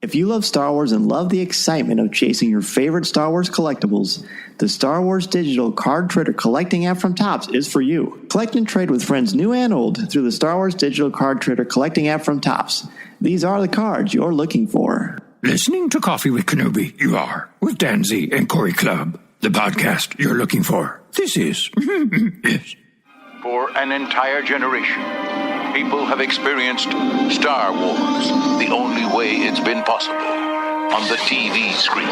If you love Star Wars and love the excitement of chasing your favorite Star Wars collectibles, the Star Wars Digital Card Trader Collecting app from Topps is for you. Collect and trade with friends new and old through the Star Wars Digital Card Trader Collecting app from Topps. These are the cards you're looking for. Listening to Coffee with Kenobi, you are, with Dan Z and Corey Clubb, the podcast you're looking for. This is, yes. For an entire generation, people have experienced Star Wars the only way it's been possible, on the TV screen.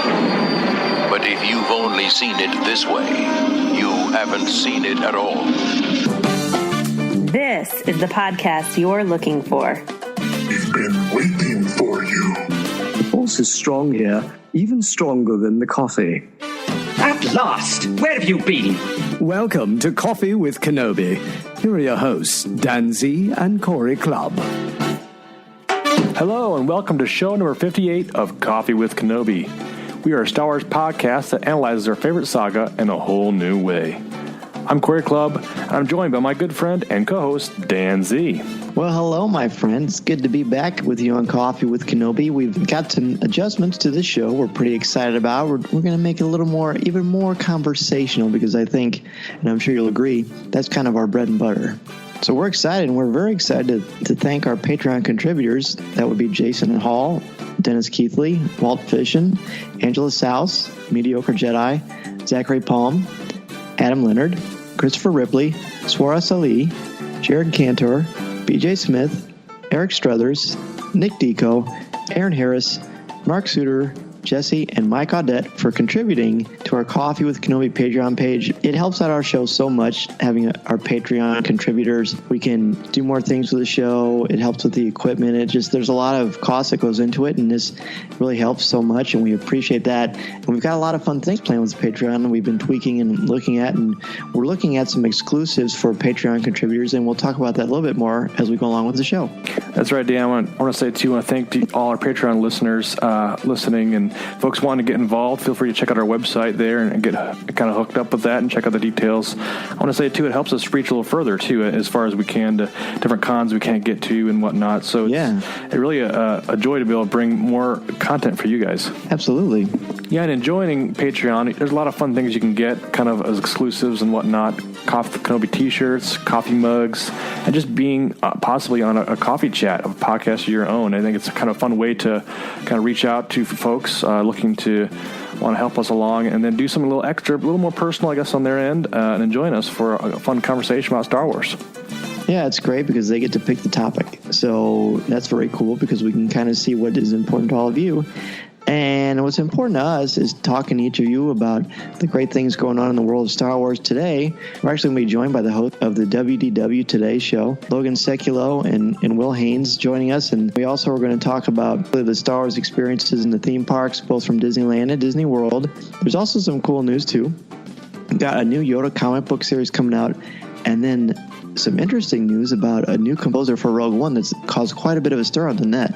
But if you've only seen it this way, you haven't seen it at all. This is the podcast you're looking for. We've been waiting for you. The force is strong here, even stronger than the coffee. At last! Where have you been? Welcome to Coffee with Kenobi. Here are your hosts, Dan Z and Corey Clubb. Hello, and welcome to show number 58 of Coffee with Kenobi. We are a Star Wars podcast that analyzes our favorite saga in a whole new way. I'm Corey Clubb, and I'm joined by my good friend and co-host, Dan Z. Well, hello, my friends. Good to be back with you on Coffee with Kenobi. We've got some adjustments to this show we're pretty excited about. We're going to make it a little more, even more conversational because I think, and I'm sure you'll agree, that's kind of our bread and butter. So we're excited, and we're very excited to thank our Patreon contributors. That would be Jason Hall, Dennis Keithley, Walt Fishin, Angela Souse, Mediocre Jedi, Zachary Palm, Adam Leonard, Christopher Ripley, Swara Ali, Jared Cantor, BJ Smith, Eric Struthers, Nick Deco, Aaron Harris, Mark Suter, Jesse, and Mike Audette for contributing to our Coffee with Kenobi Patreon page. It helps out our show so much having our Patreon contributors. We can do more things with the show. It helps with the equipment. There's a lot of cost that goes into it, and this really helps so much, and we appreciate that. And we've got a lot of fun things planned with Patreon we've been tweaking and looking at, and we're looking at some exclusives for Patreon contributors, and we'll talk about that a little bit more as we go along with the show. That's right, Dan. I want to say, too, I want to thank all our Patreon listeners listening, and folks want to get involved, feel free to check out our website there and get kind of hooked up with that and check out the details. I want to say, too, it helps us reach a little further, too, as far as we can to different cons we can't get to and whatnot. So it's really a joy to be able to bring more content for you guys. Absolutely. Yeah, and in joining Patreon, there's a lot of fun things you can get kind of as exclusives and whatnot. Coffee Kenobi t-shirts, coffee mugs, and just being possibly on a coffee chat of a podcast of your own. I think it's a kind of fun way to kind of reach out to folks looking to want to help us along and then do something a little extra, a little more personal, I guess, on their end and join us for a fun conversation about Star Wars. Yeah, it's great because they get to pick the topic. So that's very cool because we can kind of see what is important to all of you. And what's important to us is talking to each of you about the great things going on in the world of Star Wars today. We're actually going to be joined by the host of the WDW Today show, Logan Sekulow and Will Haynes joining us. And we also are going to talk about the Star Wars experiences in the theme parks, both from Disneyland and Disney World. There's also some cool news, too. We've got a new Yoda comic book series coming out. And then some interesting news about a new composer for Rogue One that's caused quite a bit of a stir on the net.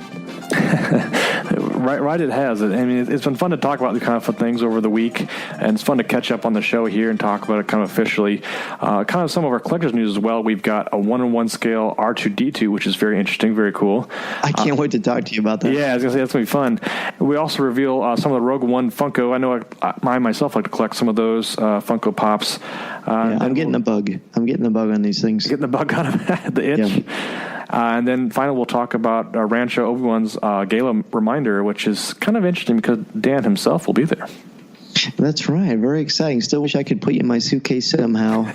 Right, it has. I mean, it's been fun to talk about these kind of fun things over the week, and it's fun to catch up on the show here and talk about it kind of officially. Kind of some of our collector's news as well. We've got a 1-in-1 scale R2-D2, which is very interesting, very cool. I can't wait to talk to you about that. Yeah, I was going to say, that's going to be fun. We also reveal some of the Rogue One Funko. I know I myself like to collect some of those Funko Pops. I'm getting the bug. I'm getting the bug on these things. Getting the bug on them, the itch. Yeah. And then finally, we'll talk about Rancho Obi-Wan's Gala reminder, which is kind of interesting because Dan himself will be there. That's right. Very exciting. Still wish I could put you in my suitcase somehow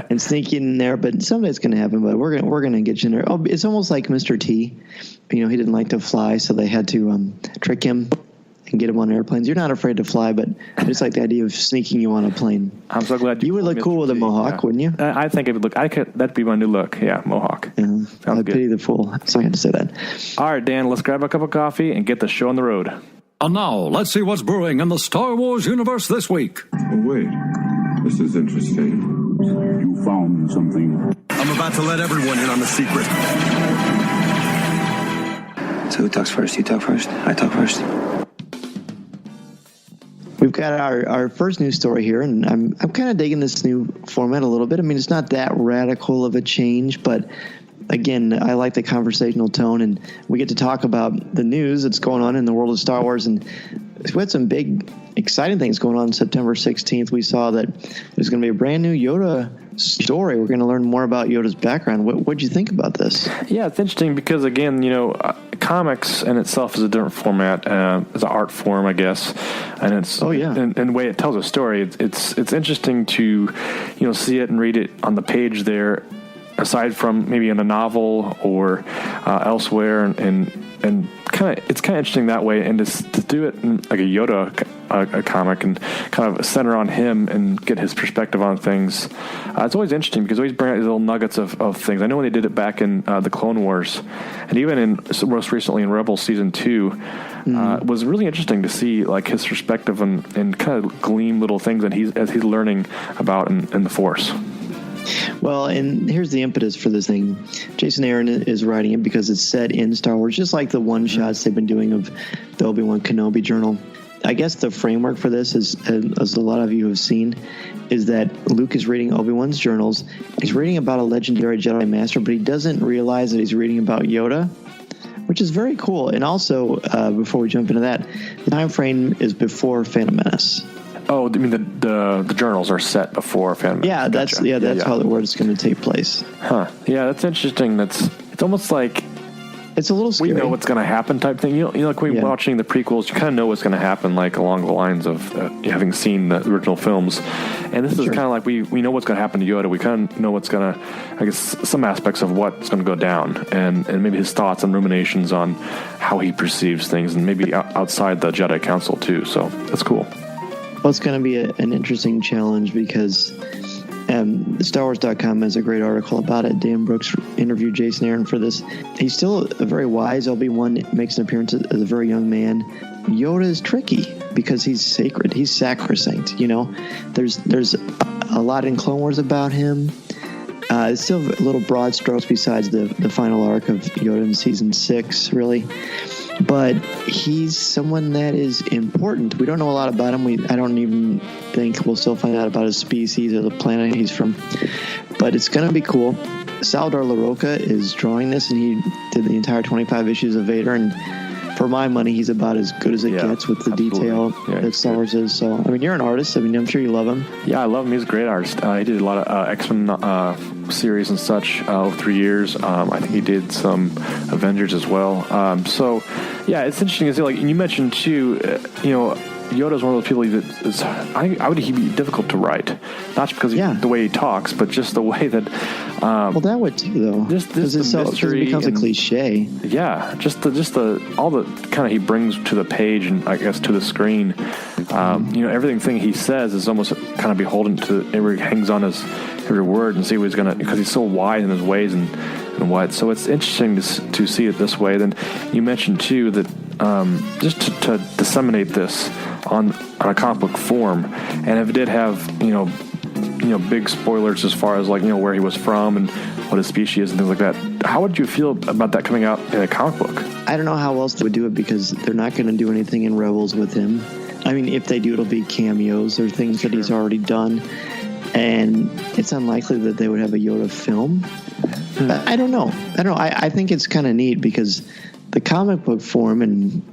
and sneak you in there, but someday it's going to happen. But we're gonna get you in there. Oh, it's almost like Mr. T. You know, he didn't like to fly, so they had to trick him and get him on airplanes. You're not afraid to fly, but I just like the idea of sneaking you on a plane. I'm so glad you would look cool with a mohawk, wouldn't you? I think it would look. That'd be my new look. Yeah, mohawk. Yeah, I pity the fool. So I had to say that. All right, Dan. Let's grab a cup of coffee and get the show on the road. And now, let's see what's brewing in the Star Wars universe this week. Oh, wait. This is interesting. You found something. I'm about to let everyone in on the secret. So who talks first? You talk first? I talk first? We've got our first news story here, and I'm kind of digging this new format a little bit. I mean, it's not that radical of a change, but again, I like the conversational tone, and we get to talk about the news that's going on in the world of Star Wars. And we had some big, exciting things going on September 16th. We saw that there's going to be a brand new Yoda story. We're going to learn more about Yoda's background. What'd you think about this? Yeah, it's interesting because, again, comics in itself is a different format. It's an art form, I guess, and it's and the way it tells a story. It's interesting to see it and read it on the page there, aside from maybe in a novel or elsewhere, and it's kind of interesting that way, and to do it in like a Yoda a comic and kind of center on him and get his perspective on things. It's always interesting because they always bring out these little nuggets of things. I know when they did it back in the Clone Wars, and even in most recently in Rebels Season 2, it was really interesting to see like his perspective and kind of glean little things that he's learning about in the Force. Well, and here's the impetus for this thing. Jason Aaron is writing it because it's set in Star Wars, just like the one-shots they've been doing of the Obi-Wan Kenobi journal. I guess the framework for this is, as a lot of you have seen, is that Luke is reading Obi-Wan's journals. He's reading about a legendary Jedi Master, but he doesn't realize that he's reading about Yoda, which is very cool. And also, before we jump into that, the time frame is before Phantom Menace. Oh, I mean the journals are set before Phantom Menace. Gotcha. That's how the word is going to take place. Huh. Yeah, that's interesting. It's almost like it's a little scary. We know what's going to happen type thing. Like when you're watching the prequels, you kind of know what's going to happen, like along the lines of having seen the original films. And this is kind of like we know what's going to happen to Yoda. We kind of know what's going to, I guess, some aspects of what's going to go down, and maybe his thoughts and ruminations on how he perceives things, and maybe outside the Jedi Council too. So that's cool. Well, it's going to be an interesting challenge because StarWars.com has a great article about it. Dan Brooks interviewed Jason Aaron for this. He's still a very wise Obi-Wan, makes an appearance as a very young man. Yoda is tricky because he's sacred. He's sacrosanct. There's a lot in Clone Wars about him. It's still a little broad strokes besides the final arc of Yoda in Season 6, really. But he's someone that is important. We don't know a lot about him. I don't even think we'll still find out about his species or the planet he's from. But it's going to be cool. Salvador LaRocca is drawing this, and he did the entire 25 issues of Vader. And for my money, he's about as good as it gets with the detail that Star Wars is. So, I mean, you're an artist. I mean, I'm sure you love him. Yeah, I love him. He's a great artist. He did a lot of X-Men series and such over 3 years. I think he did some Avengers as well. So, yeah, it's interesting to see. Like you mentioned too, Yoda's one of those people that is, I would he'd be difficult to write, not just because the way he talks, but just the way that. Well, that would too, though. Because it becomes a cliche. Yeah, just all the kind of he brings to the page and I guess to the screen. Everything he says is almost kind of beholden to. It hangs on his every word and see what he's gonna, because he's so wide in his ways and what. So it's interesting to see it this way. Then you mentioned too that just to disseminate this on a comic book form, and if it did have big spoilers as far as like where he was from and what his species is and things like that, how would you feel about that coming out in a comic book? I don't know how else they would do it because they're not going to do anything in Rebels with him. I mean, if they do, it'll be cameos or things that he's already done, and it's unlikely that they would have a Yoda film. I don't know. I think it's kind of neat because the comic book form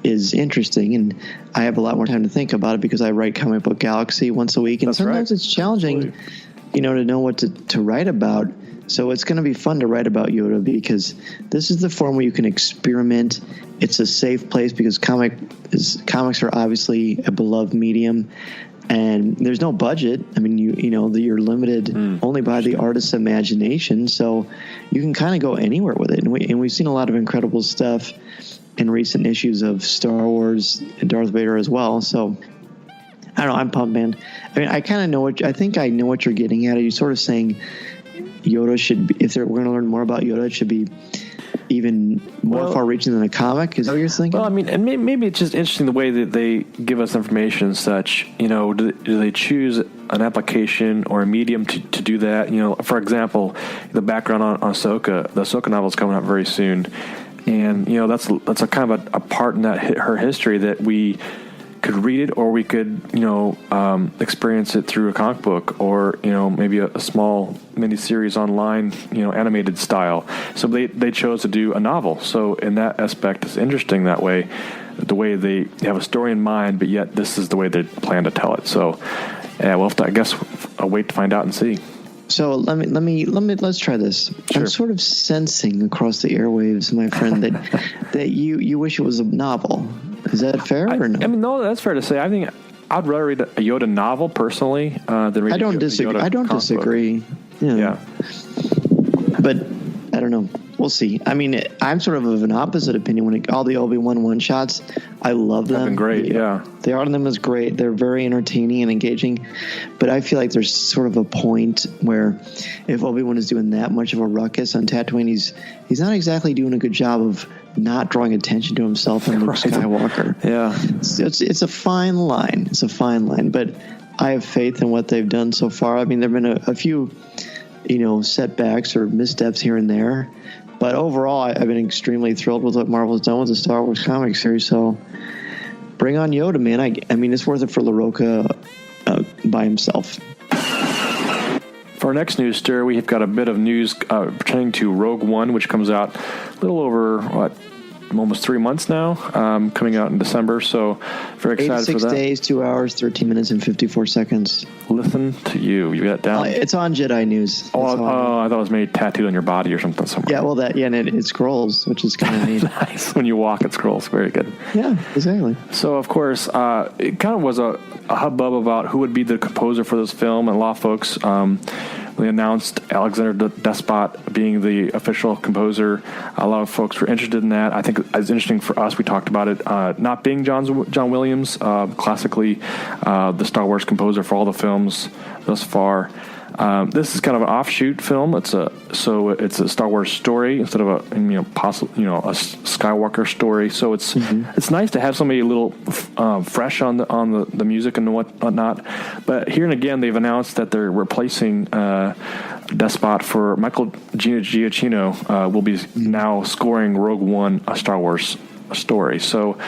is interesting, and I have a lot more time to think about it because I write Comic Book Galaxy once a week, and sometimes it's challenging, to know what to write about. So it's going to be fun to write about Yoda because this is the form where you can experiment. It's a safe place because comics are obviously a beloved medium, and there's no budget. I mean, you're limited only by the artist's imagination, so you can kind of go anywhere with it. And we've seen a lot of incredible stuff in recent issues of Star Wars and Darth Vader as well. So I don't know. I'm pumped, man. I mean, I kind of know I think I know what you're getting at. Are you sort of saying Yoda should be, we're going to learn more about Yoda, it should be even more far-reaching than a comic? Is that what you're thinking? Well, I mean, and maybe it's just interesting the way that they give us information and such. Do they choose an application or a medium to do that? For example, the background on Ahsoka, the Ahsoka novel is coming out very soon, and that's a kind of a part in her history that we could read it, or we could, experience it through a comic book, or, maybe a small miniseries online, animated style. So they chose to do a novel. So in that aspect, it's interesting that way, the way they have a story in mind, but yet this is the way they plan to tell it. So we'll have to, I guess, wait to find out and see. So let's try this. Sure. I'm sort of sensing across the airwaves, my friend, that you wish it was a novel. Is that fair or no? I mean, no, that's fair to say. I think I'd rather read a Yoda novel personally than read I don't disagree. I don't disagree. Yeah. But I don't know. We'll see. I mean, I'm sort of an opposite opinion when all the Obi-Wan one-shots, I love them. They've been great, yeah. The art of them is great. They're very entertaining and engaging. But I feel like there's sort of a point where if Obi-Wan is doing that much of a ruckus on Tatooine, he's not exactly doing a good job of not drawing attention to himself and Luke Skywalker. Yeah. It's a fine line. It's a fine line. But I have faith in what they've done so far. I mean, there have been a few, setbacks or missteps here and there. But overall, I've been extremely thrilled with what Marvel's done with the Star Wars comic series. So bring on Yoda, man. I mean, it's worth it for LaRocca by himself. For our next news story, we've got a bit of news pertaining to Rogue One, which comes out a little over, almost 3 months now, coming out in December. So very excited for that. 86 days, 2 hours, 13 minutes, and 54 seconds. Listen to you. You got that down? It's on Jedi News. I thought it was maybe tattooed on your body or something somewhere. Yeah, well, and it scrolls, which is kind of neat. Nice. When you walk, it scrolls. Very good. Yeah, exactly. So, of course, it kind of was a hubbub about who would be the composer for this film, and a lot of folks they announced Alexander Despot being the official composer. A lot of folks were interested in that. I think it's interesting for us. We talked about it not being John Williams, classically the Star Wars composer for all the films thus far. This is kind of an offshoot film. It's a Star Wars story instead of a Skywalker story. So it's nice to have somebody a little fresh on the music and whatnot. But here and again, they've announced that they're replacing Despot for Michael Giacchino. Will be now scoring Rogue One, a Star Wars story. So.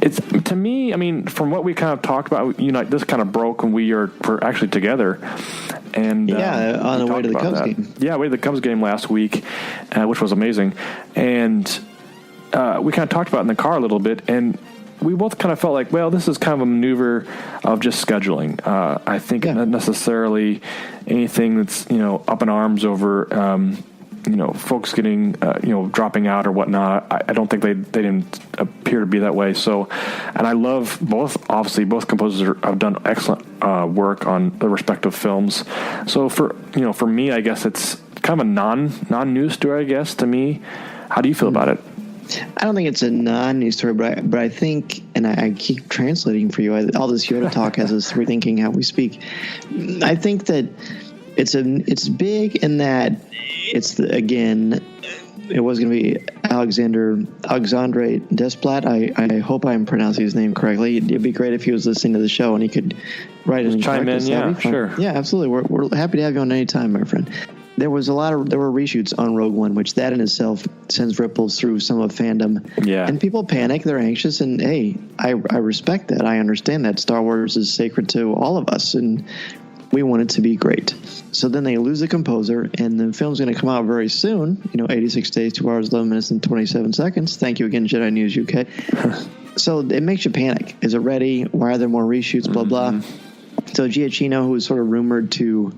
It's, to me, I mean, from what we kind of talked about, this kind of broke when we were actually together. And on the way to the Cubs game. Yeah, way to the Cubs game last week, which was amazing. And we kind of talked about it in the car a little bit, and we both kind of felt like, well, this is kind of a maneuver of just scheduling. I think not necessarily anything that's, up in arms over folks getting, dropping out or whatnot. I don't think they didn't appear to be that way. So, and I love both composers have done excellent work on the respective films. So for me, I guess it's kind of a non-news story, I guess, to me. How do you feel about it? I don't think it's a non-news story, but I think, and I keep translating for you, all this Yoda talk has us rethinking how we speak. I think that it's big in that it was going to be Alexandre Desplat. I hope I'm pronouncing his name correctly. It'd be great if he was listening to the show and he could write and chime in. Yeah, sure. Yeah, absolutely. We're happy to have you on any time, my friend. There were reshoots on Rogue One, which that in itself sends ripples through some of fandom. Yeah. And people panic, they're anxious, and hey, I respect that. I understand that. Star Wars is sacred to all of us, and we want it to be great. So then they lose the composer, and the film's going to come out very soon. 86 days, 2 hours, 11 minutes, and 27 seconds. Thank you again, Jedi News UK. So it makes you panic. Is it ready? Why are there more reshoots? Blah, blah. So Giacchino, who was sort of rumored to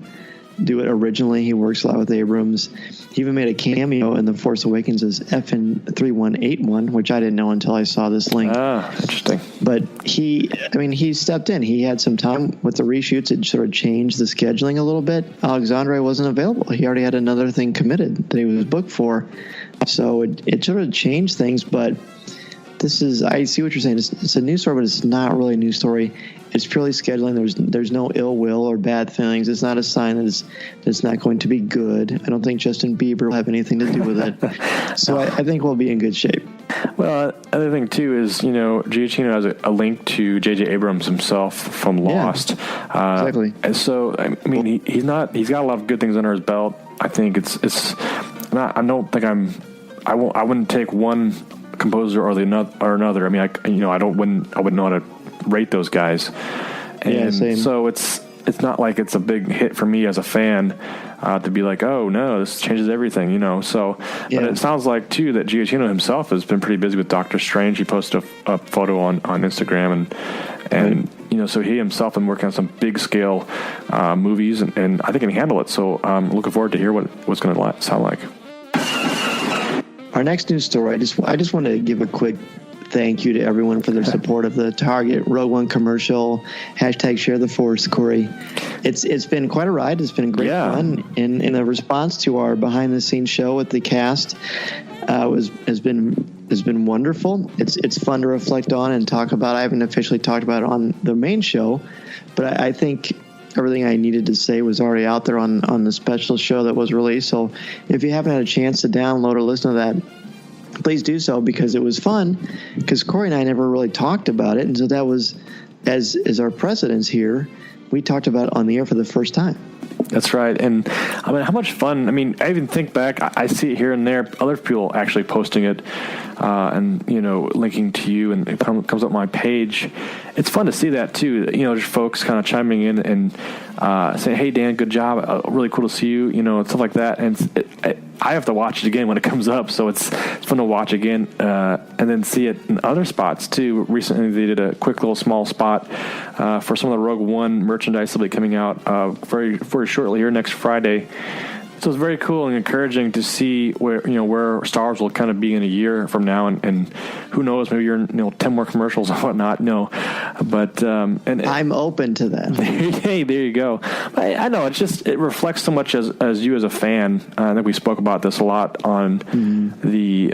do it originally, he works a lot with Abrams. He even made a cameo in The Force Awakens as FN3181, which I didn't know until I saw this link. Interesting. But he stepped in. He had some time with the reshoots. It sort of changed the scheduling a little bit. Alexandre wasn't available. He already had another thing committed that he was booked for. So it sort of changed things, but I see what you're saying. It's a news story, but it's not really a news story. It's purely scheduling. There's no ill will or bad feelings. It's not a sign that it's not going to be good. I don't think Justin Bieber will have anything to do with it. So I think we'll be in good shape. Well, other thing too is Giacchino has a link to J.J. Abrams himself from Lost. Exactly. And so I mean he's got a lot of good things under his belt. I think it's not. I don't think I wouldn't take one composer or another. I mean, I wouldn't know how to rate those guys. And same. So it's not like it's a big hit for me as a fan to be like, oh no, this changes everything, So, but it sounds like too that Giacchino himself has been pretty busy with Doctor Strange. He posted a photo on Instagram, and so he himself been working on some big scale movies, and I think he can handle it. So I'm looking forward to hear what's going to sound like. Our next news story, I just want to give a quick thank you to everyone for their support of the Target Rogue One commercial. #ShareTheForce, Corey. It's been quite a ride. It's been great fun. In a response to our behind the scenes show with the cast, has been wonderful. It's fun to reflect on and talk about. I haven't officially talked about it on the main show, but I think everything I needed to say was already out there on the special show that was released. So if you haven't had a chance to download or listen to that, please do so, because it was fun, because Corey and I never really talked about it. And so that was, as our precedence here, we talked about it on the air for the first time. That's right. And I mean, how much fun. I mean, I even think back, I see it here and there, other people actually posting it and, linking to you, and it comes up my page. It's fun to see that too, just folks kind of chiming in and saying, hey, Dan, good job. Really cool to see you, and stuff like that. And I have to watch it again when it comes up. So it's fun to watch again and then see it in other spots too. Recently, they did a quick little small spot for some of the Rogue One merchandise that'll be coming out very, very shortly here next Friday. So it's very cool and encouraging to see where Star Wars will kind of be in a year from now, and who knows, maybe you're 10 more commercials and whatnot. No, but and I'm open to that. Hey, there you go. I know it reflects so much as you as a fan. I think we spoke about this a lot on the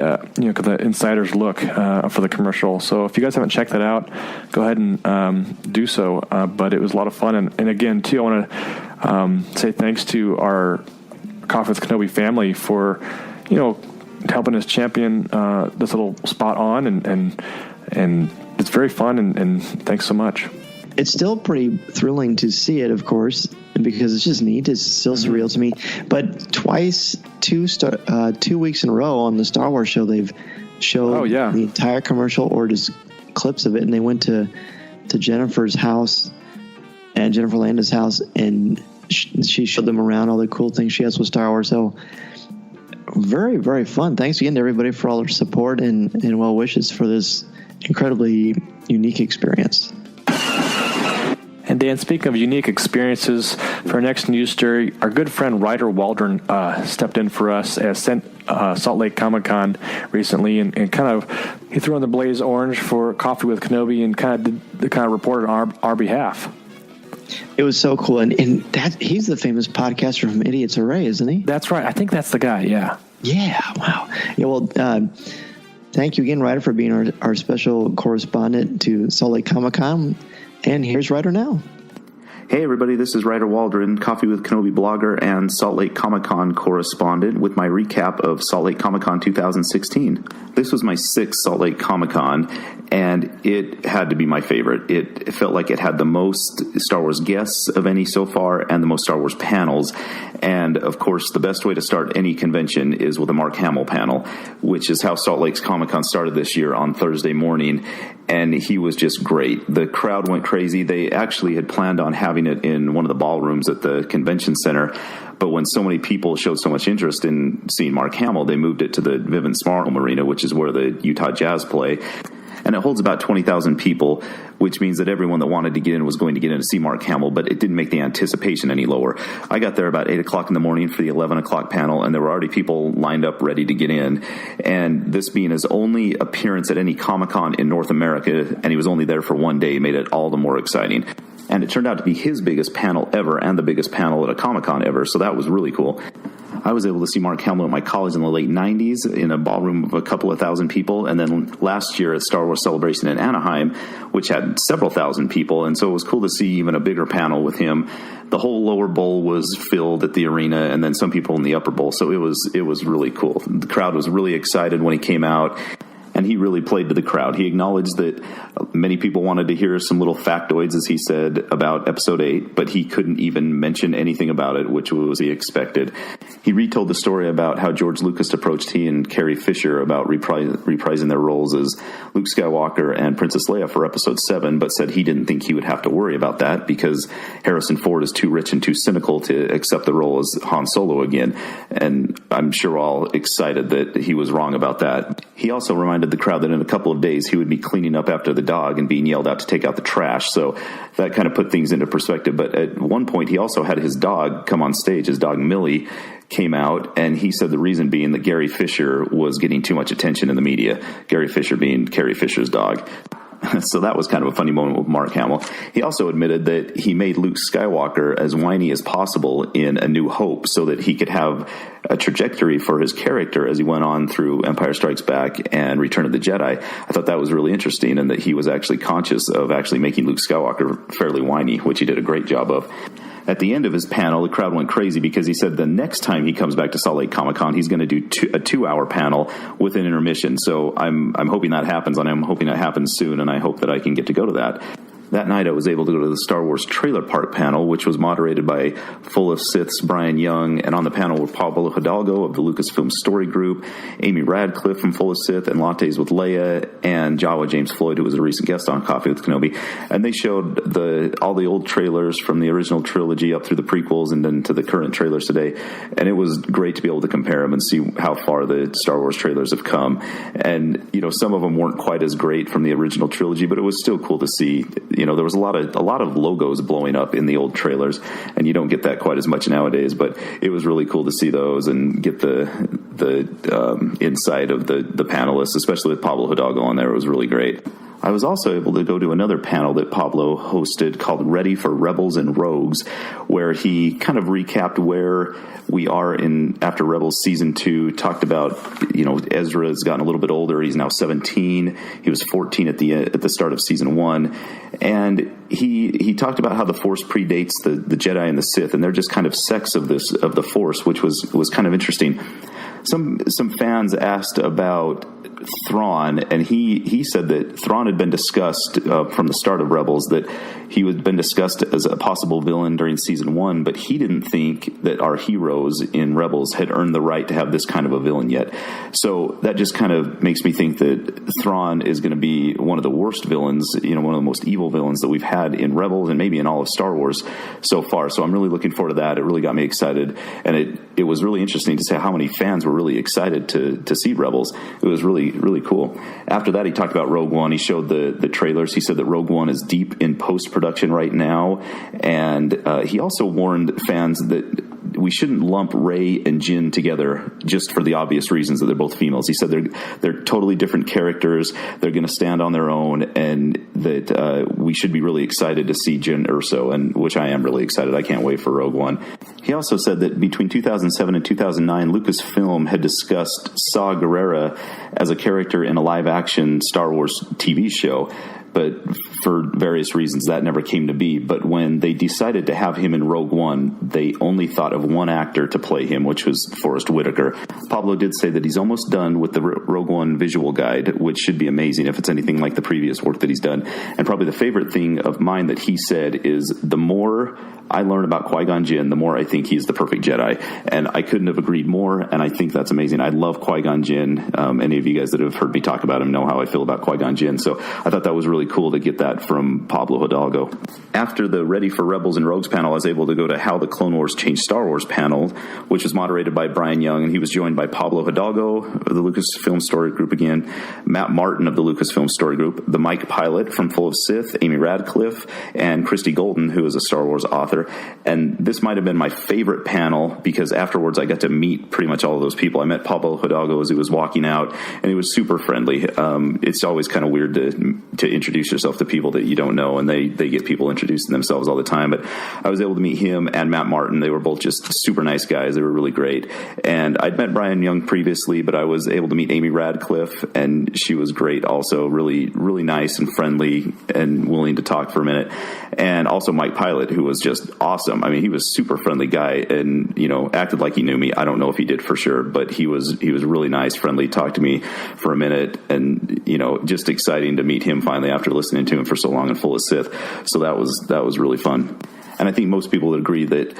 insider's look for the commercial. So if you guys haven't checked that out, go ahead and do so. But it was a lot of fun, and again too, I want to say thanks to our Coffee with Kenobi family for, helping us champion this little spot on, and it's very fun, and thanks so much. It's still pretty thrilling to see it, of course, because it's just neat. It's still surreal to me. But twice, 2 weeks in a row on the Star Wars show, they've showed the entire commercial or just clips of it, and they went to Jennifer's house and Jennifer Landa's house, and she showed them around all the cool things she has with Star Wars. So very, very fun. Thanks again to everybody for all their support and well wishes for this incredibly unique experience. And Dan, speaking of unique experiences, for our next news story, our good friend Ryder Waldron stepped in for us at Salt Lake Comic-Con recently, and he threw on the blaze orange for Coffee with Kenobi and kind of reported on our behalf. It was so cool, and that he's the famous podcaster from Idiot's Array, isn't he? That's right. I think that's the guy. Yeah. Yeah. Wow. Yeah. Well, thank you again, Ryder, for being our special correspondent to Salt Lake Comic-Con. And here's Ryder now. Hey everybody, this is Ryder Waldron, Coffee with Kenobi blogger and Salt Lake Comic-Con correspondent, with my recap of Salt Lake Comic-Con 2016. This was my 6th Salt Lake Comic-Con, and it had to be my favorite. It felt like it had the most Star Wars guests of any so far, and the most Star Wars panels. And of course, the best way to start any convention is with a Mark Hamill panel, which is how Salt Lake's Comic-Con started this year on Thursday morning. And he was just great. The crowd went crazy. They actually had planned on having it in one of the ballrooms at the convention center, but when so many people showed so much interest in seeing Mark Hamill, they moved it to the Vivint Smart Home Arena, which is where the Utah Jazz play. And it holds about 20,000 people, which means that everyone that wanted to get in was going to get in to see Mark Hamill, but it didn't make the anticipation any lower. I got there about 8 o'clock in the morning for the 11 o'clock panel, and there were already people lined up ready to get in. And this being his only appearance at any Comic-Con in North America, and he was only there for one day, made it all the more exciting. And it turned out to be his biggest panel ever, and the biggest panel at a Comic-Con ever, so that was really cool. I was able to see Mark Hamill at my college in the late 90s in a ballroom of a couple of thousand people, and then last year at Star Wars Celebration in Anaheim, which had several thousand people, and so it was cool to see even a bigger panel with him. The whole lower bowl was filled at the arena, and then some people in the upper bowl, so it was really cool. The crowd was really excited when he came out. and he really played to the crowd. He acknowledged that many people wanted to hear some little factoids, as he said, about Episode 8, but he couldn't even mention anything about it, which was he expected. He retold the story about how George Lucas approached he and Carrie Fisher about reprising their roles as Luke Skywalker and Princess Leia for Episode 7, but said he didn't think he would have to worry about that because Harrison Ford is too rich and too cynical to accept the role as Han Solo again. And I'm sure we're all excited that he was wrong about that. He also reminded the crowd that in a couple of days he would be cleaning up after the dog and being yelled out to take out the trash. So that kind of put things into perspective. But at one point, he also had his dog come on stage. His dog, Millie, came out, and he said the reason being that Gary Fisher was getting too much attention in the media. Gary Fisher being Carrie Fisher's dog. So that was kind of a funny moment with Mark Hamill. He also admitted that he made Luke Skywalker as whiny as possible in A New Hope so that he could have a trajectory for his character as he went on through Empire Strikes Back and Return of the Jedi. I thought that was really interesting, and that he was actually conscious of actually making Luke Skywalker fairly whiny, which he did a great job of. At the end of his panel, the crowd went crazy because he said the next time he comes back to Salt Lake Comic-Con, he's going to do a 2-hour panel with an intermission. So I'm hoping that happens, and I'm hoping that happens soon, and I hope that I can get to go to that. That night, I was able to go to the Star Wars Trailer Park panel, which was moderated by Full of Sith's Brian Young, and on the panel were Pablo Hidalgo of the Lucasfilm Story Group, Amy Radcliffe from Full of Sith and Lattes with Leia, and Jawa James Floyd, who was a recent guest on Coffee with Kenobi. And they showed all the old trailers from the original trilogy up through the prequels and then to the current trailers today. And it was great to be able to compare them and see how far the Star Wars trailers have come. And, some of them weren't quite as great from the original trilogy, but it was still cool to see. There was a lot of logos blowing up in the old trailers, and you don't get that quite as much nowadays. But it was really cool to see those and get the insight of the panelists, especially with Pablo Hidalgo on there. It was really great. I was also able to go to another panel that Pablo hosted called Ready for Rebels and Rogues, where he kind of recapped where we are after Rebels Season 2, talked about, Ezra has gotten a little bit older. He's now 17. He was 14 at the start of Season 1. And he talked about how the Force predates the Jedi and the Sith, and they're just kind of sects of the Force, which was kind of interesting. Some fans asked about Thrawn, and he said that Thrawn had been discussed from the start of Rebels, that he had been discussed as a possible villain during Season 1, but he didn't think that our heroes in Rebels had earned the right to have this kind of a villain yet. So that just kind of makes me think that Thrawn is going to be one of the worst villains, one of the most evil villains that we've had in Rebels and maybe in all of Star Wars so far. So I'm really looking forward to that. It really got me excited, and it was really interesting to see how many fans were really excited to see Rebels. It was really, really cool. After that, he talked about Rogue One. He showed the trailers. He said that Rogue One is deep in post-production right now, and he also warned fans that we shouldn't lump Rey and Jyn together just for the obvious reasons that they're both females. He said they're totally different characters. They're going to stand on their own, and that we should be really excited to see Jyn Erso, and which I am really excited. I can't wait for Rogue One. He also said that between 2007 and 2009, Lucasfilm had discussed Saw Gerrera as a character in a live-action Star Wars TV show, but for various reasons that never came to be. But when they decided to have him in Rogue One, they only thought of one actor to play him, which was Forrest Whitaker. Pablo did say that he's almost done with the Rogue One visual guide, which should be amazing if it's anything like the previous work that he's done. And probably the favorite thing of mine that he said is, the more I learn about Qui-Gon Jinn, the more I think he's the perfect Jedi. And I couldn't have agreed more, and I think that's amazing. I love Qui-Gon Jinn. Any of you guys that have heard me talk about him know how I feel about Qui-Gon Jinn. So I thought that was really cool to get that from Pablo Hidalgo. After the Ready for Rebels and Rogues panel, I was able to go to How the Clone Wars Changed Star Wars panel, which was moderated by Brian Young, and he was joined by Pablo Hidalgo of the Lucasfilm Story Group again, Matt Martin of the Lucasfilm Story Group, the Mike Pilot from Full of Sith, Amy Radcliffe, and Christy Golden, who is a Star Wars author. And this might have been my favorite panel because afterwards I got to meet pretty much all of those people. I met Pablo Hidalgo as he was walking out, and he was super friendly. It's always kind of weird to introduce introduce yourself to people that you don't know, and they get people introducing themselves all the time. But I was able to meet him and Matt Martin. They were both just super nice guys. They were really great. And I'd met Brian Young previously, but I was able to meet Amy Radcliffe, and she was great also, really, really nice and friendly and willing to talk for a minute. And also Mike Pilot, who was just awesome. I mean, he was a super friendly guy and, acted like he knew me. I don't know if he did for sure, but he was really nice, friendly, talked to me for a minute, and, just exciting to meet him finally after listening to him for so long and full of Sith. So that was really fun. And I think most people would agree that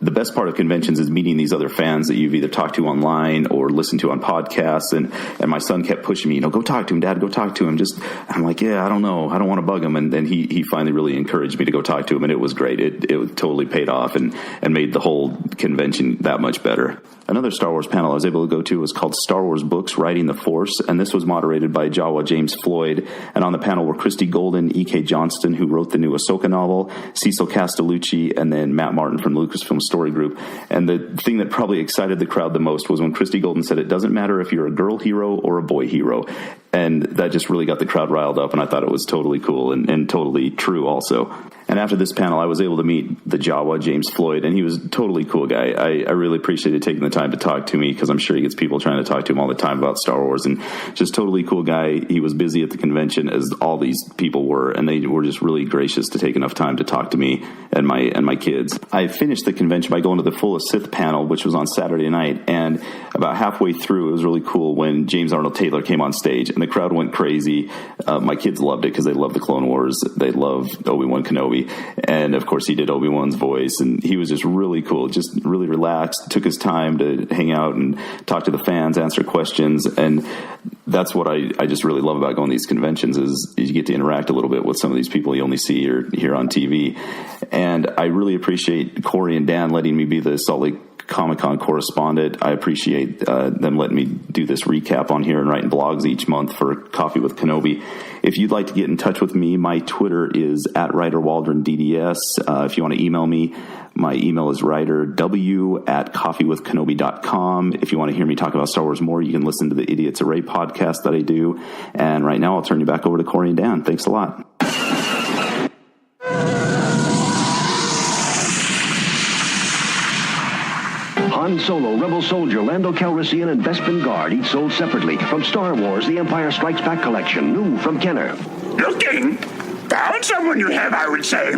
the best part of conventions is meeting these other fans that you've either talked to online or listened to on podcasts. And my son kept pushing me, go talk to him, Dad, go talk to him. I'm like, yeah, I don't know. I don't want to bug him. And then he finally really encouraged me to go talk to him. And it was great. It totally paid off and made the whole convention that much better. Another Star Wars panel I was able to go to was called Star Wars Books, Writing the Force, and this was moderated by Jawa James Floyd. And on the panel were Christy Golden, E.K. Johnston, who wrote the new Ahsoka novel, Cecil Castellucci, and then Matt Martin from the Lucasfilm Story Group. And the thing that probably excited the crowd the most was when Christy Golden said, it doesn't matter if you're a girl hero or a boy hero. And that just really got the crowd riled up, and I thought it was totally cool and totally true also. And after this panel, I was able to meet the Jawa, James Floyd, and he was a totally cool guy. I really appreciated taking the time to talk to me, because I'm sure he gets people trying to talk to him all the time about Star Wars, and just totally cool guy. He was busy at the convention, as all these people were, and they were just really gracious to take enough time to talk to me and my kids. I finished the convention by going to the Full of Sith panel, which was on Saturday night, and about halfway through, it was really cool when James Arnold Taylor came on stage, and the crowd went crazy. My kids loved it because they love the Clone Wars. They love Obi-Wan Kenobi. And of course he did Obi-Wan's voice, and he was just really cool, just really relaxed, took his time to hang out and talk to the fans, answer questions. And that's what I just really love about going to these conventions, is you get to interact a little bit with some of these people you only see or hear on TV. And I really appreciate Corey and Dan letting me be the Salt Lake Comic-Con correspondent. I appreciate them letting me do this recap on here and writing blogs each month for Coffee with Kenobi. If you'd like to get in touch with me, my Twitter is @Ryder Waldron DDS. If you want to email me, my email is ryderw@coffeewithkenobi.com. If you want to hear me talk about Star Wars more, you can listen to the Idiots Array podcast that I do. And right now, I'll turn you back over to Corey and Dan. Thanks a lot. Han Solo, Rebel Soldier, Lando Calrissian, and Bespin Guard, each sold separately. From Star Wars, The Empire Strikes Back Collection, new from Kenner. Looking? Found someone you have, I would say.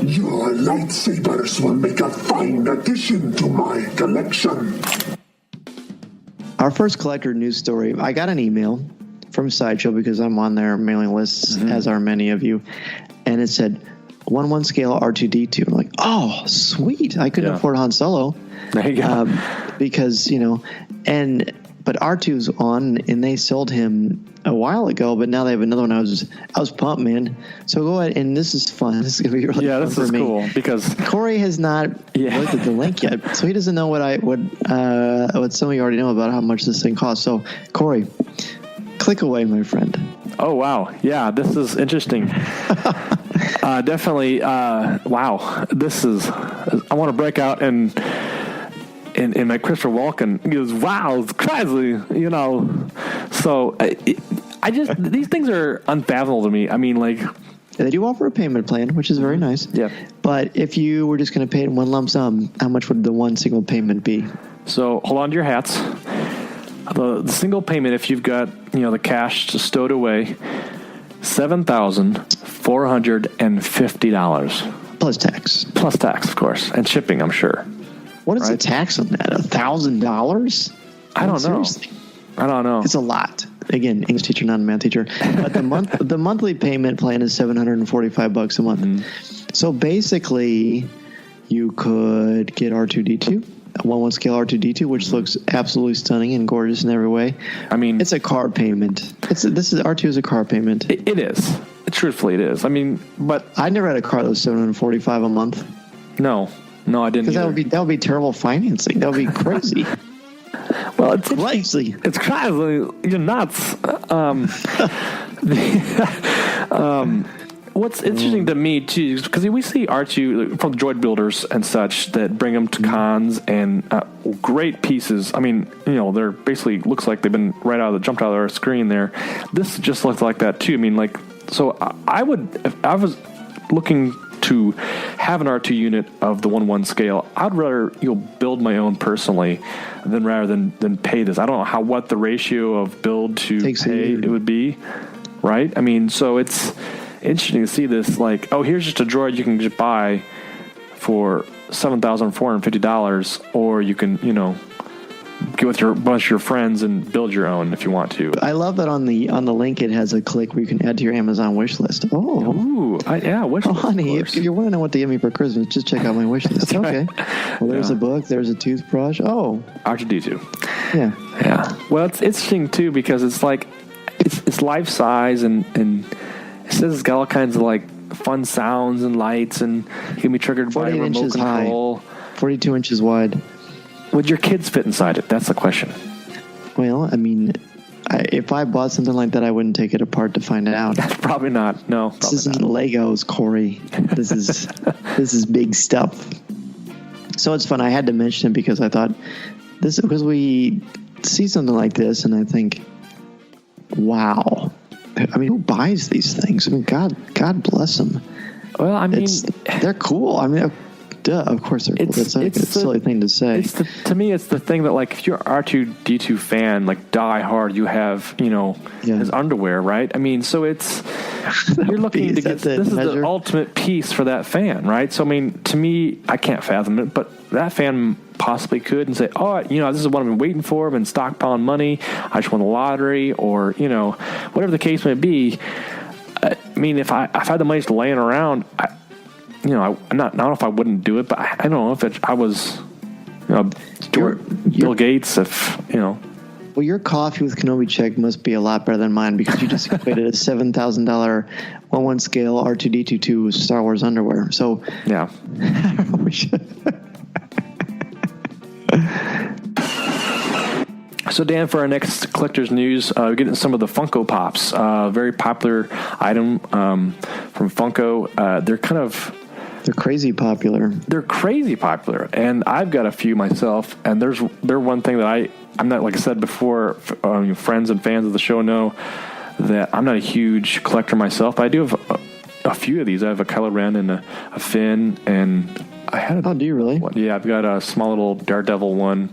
Your lightsabers will make a fine addition to my collection. Our first collector news story, I got an email from Sideshow because I'm on their mailing lists, as are many of you, and it said 1/1 scale R2-D2. I'm like, oh, sweet. I couldn't afford Han Solo. There you go. Because, but R2's on, and they sold him a while ago, but now they have another one. I was pumped, man. So go ahead, and this is fun. This is going to be really fun this is for me. Cool, because Corey has not looked at the link yet, so he doesn't know what some of you already know about how much this thing costs. So, Corey, click away, my friend. Oh, wow. Yeah, this is interesting. Definitely. Wow. This is, I want to break out and my Christopher Walken, he goes, wow, it's crazy, So I just, these things are unfathomable to me. I mean, like, they do offer a payment plan, which is very nice. Yeah. But if you were just going to pay it in one lump sum, how much would the one single payment be? So hold on to your hats. The single payment, if you've got, the cash stowed away, $7,450. Plus tax. Plus tax, of course. And shipping, I'm sure. What is the tax on that? $1,000? I don't know. I don't know. It's a lot. Again, English teacher, not a math teacher. But the monthly payment plan is $745 a month. Mm-hmm. So basically, you could get R2-D2, a 1/1 scale R2-D2, which looks absolutely stunning and gorgeous in every way. I mean, it's a car payment. R2 is a car payment. It is. Truthfully, it is. I mean, but I never had a car that was $745 a month. No, I didn't. Because that would be terrible financing. That would be crazy. Well, it's crazy. It's crazy. You're nuts. What's interesting to me too, because we see R2 from the droid builders and such that bring them to cons and great pieces. I mean, they're basically looks like they've been jumped out of our screen there. This just looks like that too. I mean, like so I would, if I was looking to have an R2 unit of the 1/1 scale, I'd rather build my own personally rather than pay this. I don't know what the ratio of build to pay it would be, right? I mean, so it's interesting to see this, like, oh, here's just a droid you can just buy for $7,450, or you can, get with a bunch of your friends and build your own if you want to. I love that on the link it has a click where you can add to your Amazon wish list. Oh, wish list. Honey, if you're wondering what to get me for Christmas, just check out my wish list. Okay. Right. Well, there's a book. There's a toothbrush. Oh, R2D2. Yeah. Yeah. Well, it's interesting too because it's like it's life size and it says it's got all kinds of like fun sounds and lights and can be triggered by a remote control. High, 42 inches wide. Would your kids fit inside it? That's the question. Well, I mean, if I bought something like that, I wouldn't take it apart to find out. Probably not. No, this isn't Legos, Corey. This is big stuff. So it's fun. I had to mention it because I thought because we see something like this, and I think, wow. I mean, who buys these things? I mean, God bless them. Well, I mean, they're cool. I mean, duh, of course they're cool. It's a silly thing to say. To me, it's the thing that, like, if you're an R2-D2 fan, like, die hard, you have, his underwear, right? I mean, so you're looking to get, this is the ultimate piece for that fan, right? So, I mean, to me, I can't fathom it, but that fan possibly could and say, oh, this is what I've been waiting for. I've been stockpiling money. I just won the lottery, or, whatever the case may be. I mean, if I had the money just laying around, I don't know if I wouldn't do it, but I don't know if I was, Bill Gates, Well, your Coffee with Kenobi check must be a lot better than mine because you just equated a $7,000 1/1 scale R2D2 to Star Wars underwear. So yeah. So, Dan, for our next collector's news, we're getting some of the Funko Pops. Very popular item from Funko. They're crazy popular. They're crazy popular, and I've got a few myself. And they're one thing that I'm not, like I said before, friends and fans of the show know that I'm not a huge collector myself. But I do have a few of these. I have a Kylo Ren and a Finn, and I had. Oh, do you really? Yeah, I've got a small little Daredevil one.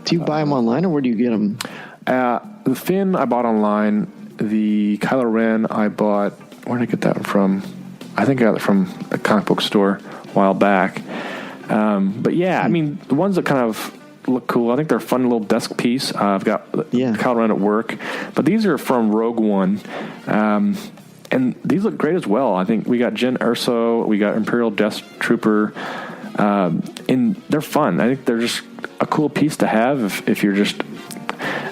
Do you buy them online, or where do you get them? The Finn I bought online. The Kylo Ren I bought. Where did I get that from? I think I got it from a comic book store a while back. But yeah, I mean, the ones that kind of look cool, I think they're a fun little desk piece. I've got Kylo Ren at work. But these are from Rogue One. And these look great as well. I think we got Jyn Erso, we got Imperial Death Trooper. And they're fun. I think they're just a cool piece to have if you're just,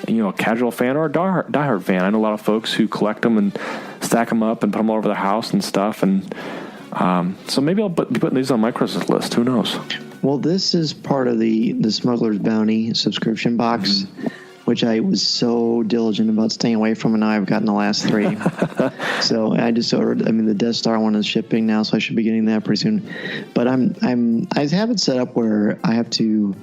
a casual fan or a diehard fan. I know a lot of folks who collect them and stack them up and put them all over their house and stuff. And so maybe I'll be putting these on my Christmas list. Who knows? Well, this is part of the Smuggler's Bounty subscription box, which I was so diligent about staying away from, and now I've gotten the last 3. So I just ordered. I mean, the Death Star one is shipping now, so I should be getting that pretty soon. But I have it set up where I have to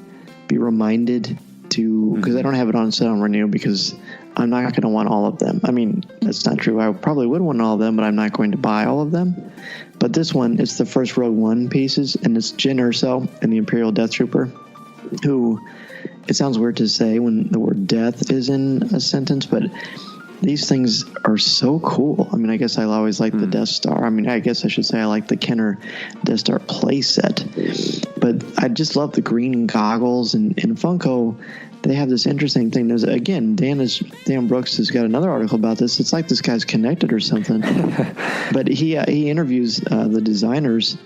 be reminded to, because I don't have it on set on renew because I'm not going to want all of them. I mean, that's not true. I probably would want all of them, but I'm not going to buy all of them. But this one, it's the first Rogue One pieces, and it's Jyn Erso and the Imperial Death Trooper, who, it sounds weird to say when the word death is in a sentence, but these things are so cool. I mean, I guess I always like the Death Star. I mean, I guess I should say I like the Kenner Death Star play set. But I just love the green goggles. And in Funko, they have this interesting thing. There's, again, Dan Brooks has got another article about this. It's like this guy's connected or something. But he interviews the designers,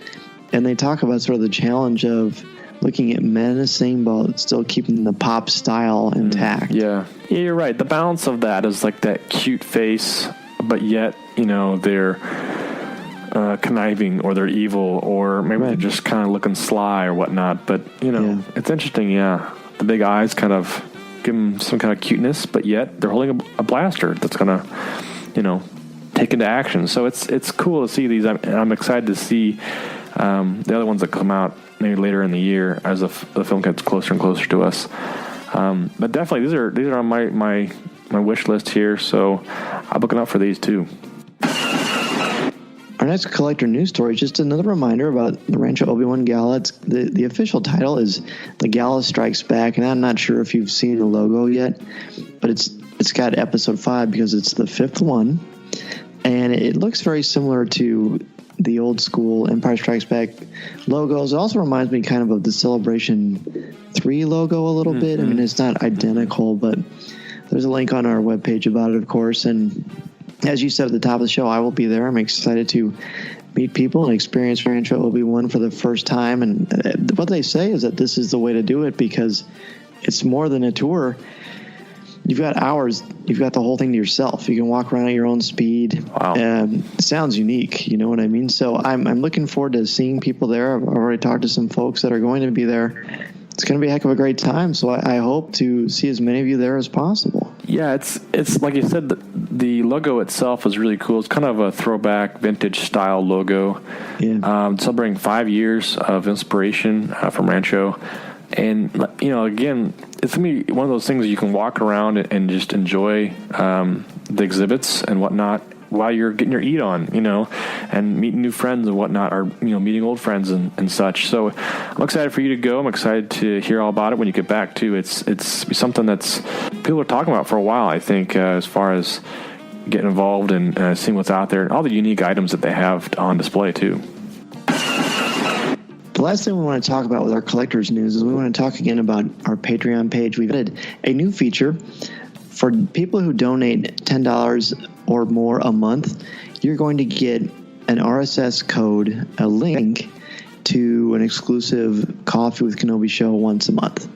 and they talk about sort of the challenge of looking at menacing but still keeping the pop style intact. Yeah, you're right. The balance of that is like that cute face, but yet, they're conniving or they're evil or maybe they're just kind of looking sly or whatnot. But, it's interesting, The big eyes kind of give them some kind of cuteness, but yet they're holding a blaster that's going to, take into action. So it's cool to see these. I'm excited to see the other ones that come out maybe later in the year as the film gets closer and closer to us. But definitely these are on my wish list here, so I'm looking out for these too. Our next collector news story is just another reminder about the Rancho Obi-Wan Gala. It's the official title is The Gala Strikes Back, and I'm not sure if you've seen the logo yet, but it's got episode 5 because it's the 5th one, and it looks very similar to the old school Empire Strikes Back logos. It also reminds me kind of the Celebration 3 logo a little bit. I mean, it's not identical, but there's a link on our webpage about it, of course, and as you said at the top of the show, I will be there. I'm excited to meet people and experience Rancho Obi-Wan for the first time. And what they say is that this is the way to do it because it's more than a tour. You've got hours. You've got the whole thing to yourself. You can walk around at your own speed. Wow. It sounds unique. You know what I mean? So I'm looking forward to seeing people there. I've already talked to some folks that are going to be there. It's going to be a heck of a great time. So I hope to see as many of you there as possible. Yeah, it's like you said, the logo itself is really cool. It's kind of a throwback vintage style logo. Yeah. Celebrating 5 years of inspiration from Rancho. And, you know, again, it's going to be one of those things that you can walk around and just enjoy the exhibits and whatnot while you're getting your eat on, you know, and meeting new friends and whatnot, or, you know, meeting old friends and such. So I'm excited for you to go. I'm excited to hear all about it when you get back, too. It's something that's people are talking about for a while, I think, as far as getting involved and seeing what's out there and all the unique items that they have on display, too. The last thing we want to talk about with our collectors news is we want to talk again about our Patreon page. We've added a new feature for people who donate $10 or more a month. You're going to get an RSS code, a link to an exclusive Coffee with Kenobi show once a month.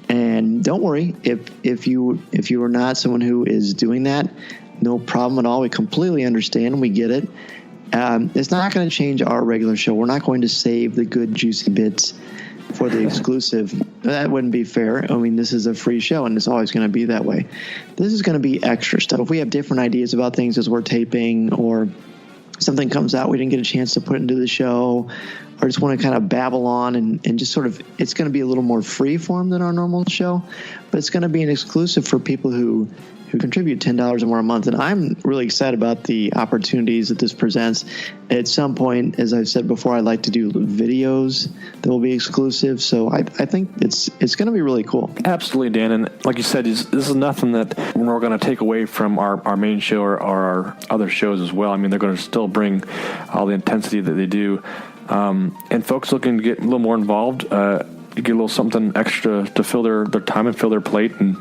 And don't worry, if you are not someone who is doing that, no problem at all. We completely understand. We get it. It's not going to change our regular show. We're not going to save the good, juicy bits for the exclusive. That wouldn't be fair. I mean, this is a free show, and it's always going to be that way. This is going to be extra stuff. If we have different ideas about things as we're taping, or something comes out we didn't get a chance to put into the show, or just want to kind of babble on and just sort of, it's going to be a little more free form than our normal show, but it's going to be an exclusive for people who contribute $10 or more a month. And I'm really excited about the opportunities that this presents. At some point, as I've said before, I'd like to do videos that will be exclusive. So I think it's going to be really cool. Absolutely, Dan. And like you said, this is nothing that we're going to take away from our main show or our other shows as well. I mean, they're going to still bring all the intensity that they do. And folks looking to get a little more involved, you get a little something extra to fill their time and fill their plate. And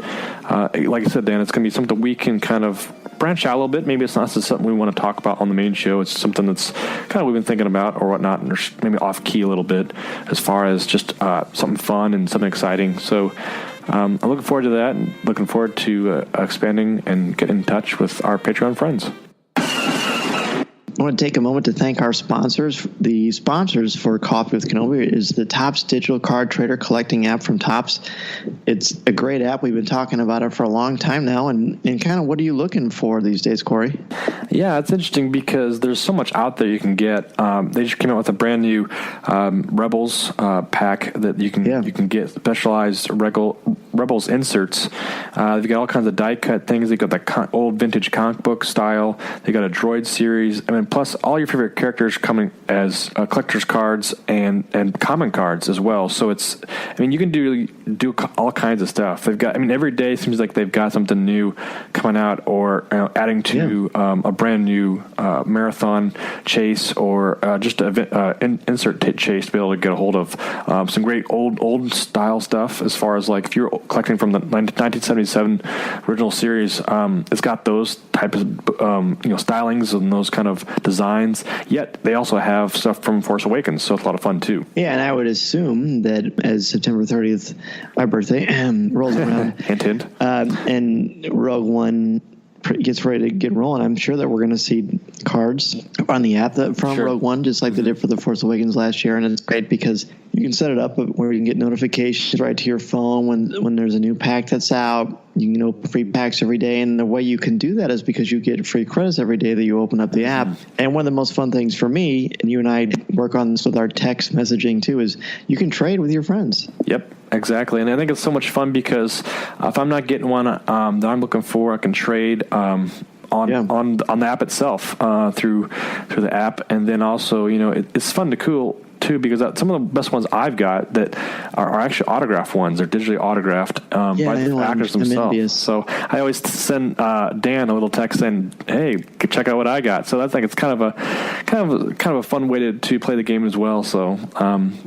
like I said, Dan, it's going to be something we can kind of branch out a little bit. Maybe it's not something we want to talk about on the main show. It's something that's kind of we've been thinking about or whatnot, and maybe off key a little bit as far as just something fun and something exciting. So I'm looking forward to that, and looking forward to expanding and getting in touch with our Patreon friends. I want to take a moment to thank our sponsors. The sponsors for Coffee with Kenobi is the Topps digital card trader collecting app from Topps. It's a great app. We've been talking about it for a long time now. And kind of what are you looking for these days, Corey? Yeah, it's interesting because there's so much out there you can get. They just came out with a brand new Rebels pack that you can get specialized Rebels inserts. They've got all kinds of die cut things. They've got the old vintage comic book style. They got a droid series. I mean, plus all your favorite characters coming as collector's cards and common cards as well. So you can do all kinds of stuff. They've got, every day seems like they've got something new coming out or adding to a brand new marathon chase or just an insert chase to be able to get a hold of some great old style stuff. As far as like if you're collecting from the 1977 original series, it's got those types of stylings and those kind of designs. Yet they also have stuff from Force Awakens, so it's a lot of fun too. Yeah, and I would assume that as September 30th, my birthday, rolls around, hint, hint. And Rogue One gets ready to get rolling, I'm sure that we're going to see cards on the app from Rogue One, just like they did for The Force Awakens last year. And it's great because you can set it up where you can get notifications right to your phone when there's a new pack that's out. You can open free packs every day. And the way you can do that is because you get free credits every day that you open up the app. And one of the most fun things for me, and you and I work on this with our text messaging too, is you can trade with your friends. Yep. exactly. And I think it's so much fun because if I'm not getting one that I'm looking for, I can trade on the app itself through the app. And then also, it's fun to cool too, because some of the best ones I've got that are actually autographed ones. They're digitally autographed by the actors themselves. So I always send Dan a little text saying, "Hey, check out what I got." So I think it's kind of a fun way to play the game as well. So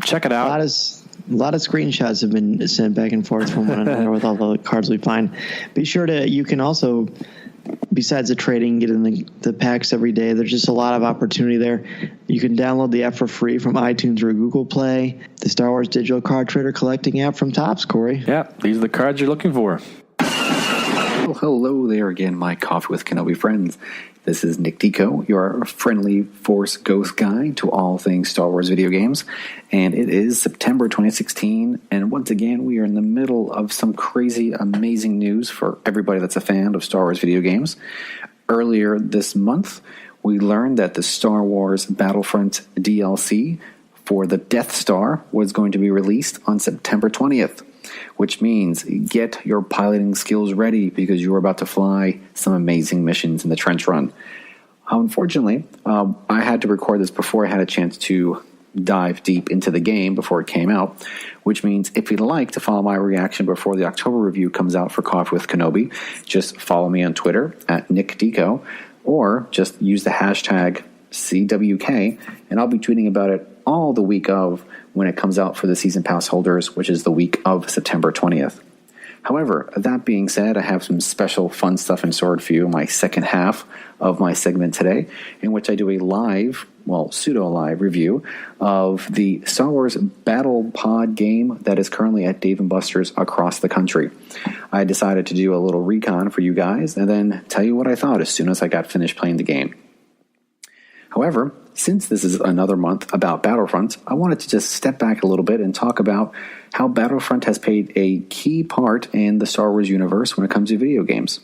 check it out. A lot of screenshots have been sent back and forth from one another with all the cards we find. Be sure you can also, besides the trading, get in the packs every day. There's just a lot of opportunity there. You can download the app for free from iTunes or Google Play. The Star Wars Digital Card Trader Collecting app from Topps, Corey. Yeah, these are the cards you're looking for. Well, hello there again, my Coffee with Kenobi friends. This is Nick Dico, your friendly Force Ghost guide to all things Star Wars video games. And it is September 2016, and once again, we are in the middle of some crazy, amazing news for everybody that's a fan of Star Wars video games. Earlier this month, we learned that the Star Wars Battlefront DLC for the Death Star was going to be released on September 20th. Which means get your piloting skills ready because you're about to fly some amazing missions in the trench run. Unfortunately, I had to record this before I had a chance to dive deep into the game before it came out, which means if you'd like to follow my reaction before the October review comes out for Coffee with Kenobi, just follow me on Twitter at Nick Dico, or just use the hashtag CWK, and I'll be tweeting about it all the week of when it comes out for the season pass holders, which is the week of September 20th. However, that being said, I have some special fun stuff in store for you in my second half of my segment today, in which I do a pseudo-live review of the Star Wars Battle Pod game that is currently at Dave & Buster's across the country. I decided to do a little recon for you guys and then tell you what I thought as soon as I got finished playing the game. However, since this is another month about Battlefront, I wanted to just step back a little bit and talk about how Battlefront has played a key part in the Star Wars universe when it comes to video games.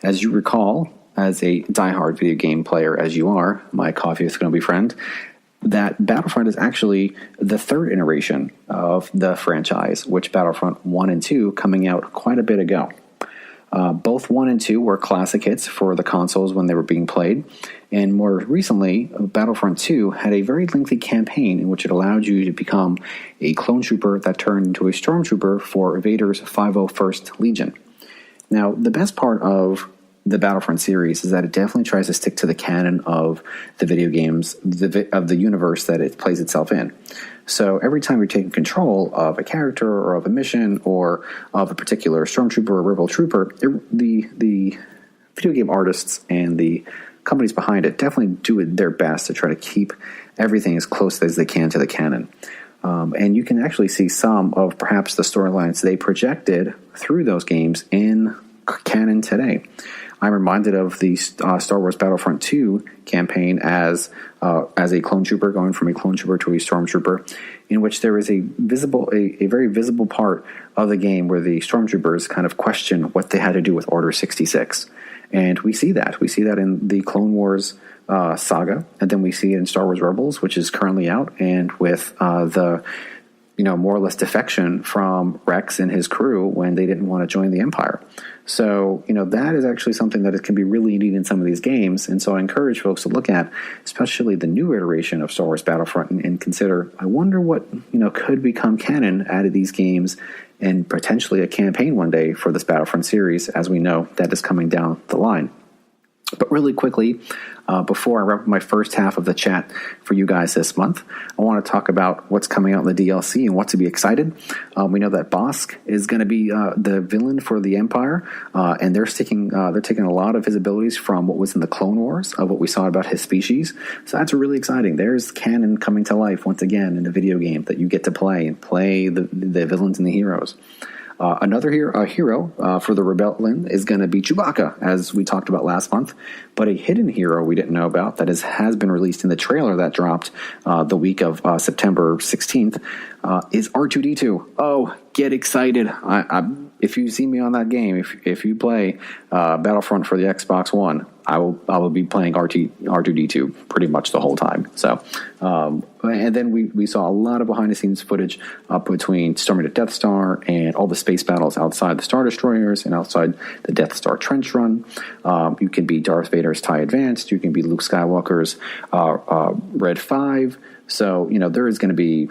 As you recall, as a diehard video game player as you are, my Coffee with Kenobi friend, that Battlefront is actually the third iteration of the franchise, which Battlefront 1 and 2 coming out quite a bit ago. Both 1 and 2 were classic hits for the consoles when they were being played, and more recently, Battlefront 2 had a very lengthy campaign in which it allowed you to become a clone trooper that turned into a stormtrooper for Vader's 501st Legion. Now, the best part of the Battlefront series is that it definitely tries to stick to the canon of the video games, of the universe that it plays itself in. So every time you're taking control of a character or of a mission or of a particular stormtrooper or rebel trooper, the video game artists and the companies behind it definitely do their best to try to keep everything as close as they can to the canon. And you can actually see some of perhaps the storylines they projected through those games in canon today. I'm reminded of the Star Wars Battlefront 2 campaign as a clone trooper going from a clone trooper to a stormtrooper, in which there is a very visible part of the game where the stormtroopers kind of question what they had to do with Order 66. And we see that. We see that in the Clone Wars saga, and then we see it in Star Wars Rebels, which is currently out, and with the more or less defection from Rex and his crew when they didn't want to join the Empire. So, that is actually something that can be really neat in some of these games. And so I encourage folks to look at, especially the new iteration of Star Wars Battlefront, and consider, I wonder what, could become canon out of these games and potentially a campaign one day for this Battlefront series, as we know that is coming down the line. But really quickly, before I wrap up my first half of the chat for you guys this month, I want to talk about what's coming out in the DLC and what to be excited. We know that Bosk is going to be the villain for the Empire, and they're taking a lot of his abilities from what was in the Clone Wars, of what we saw about his species. So that's really exciting. There's canon coming to life once again in a video game that you get to play the villains and the heroes. Another hero for the Rebellion is going to be Chewbacca, as we talked about last month. But a hidden hero we didn't know about that has been released in the trailer that dropped the week of September 16th is R2-D2. Oh, get excited. If you see me on that game, if you play Battlefront for the Xbox One, I will be playing R2D2 pretty much the whole time. So, and then we saw a lot of behind the scenes footage between storming the Death Star and all the space battles outside the Star Destroyers and outside the Death Star trench run. You can be Darth Vader's TIE Advanced. You can be Luke Skywalker's Red 5. So, there is going to be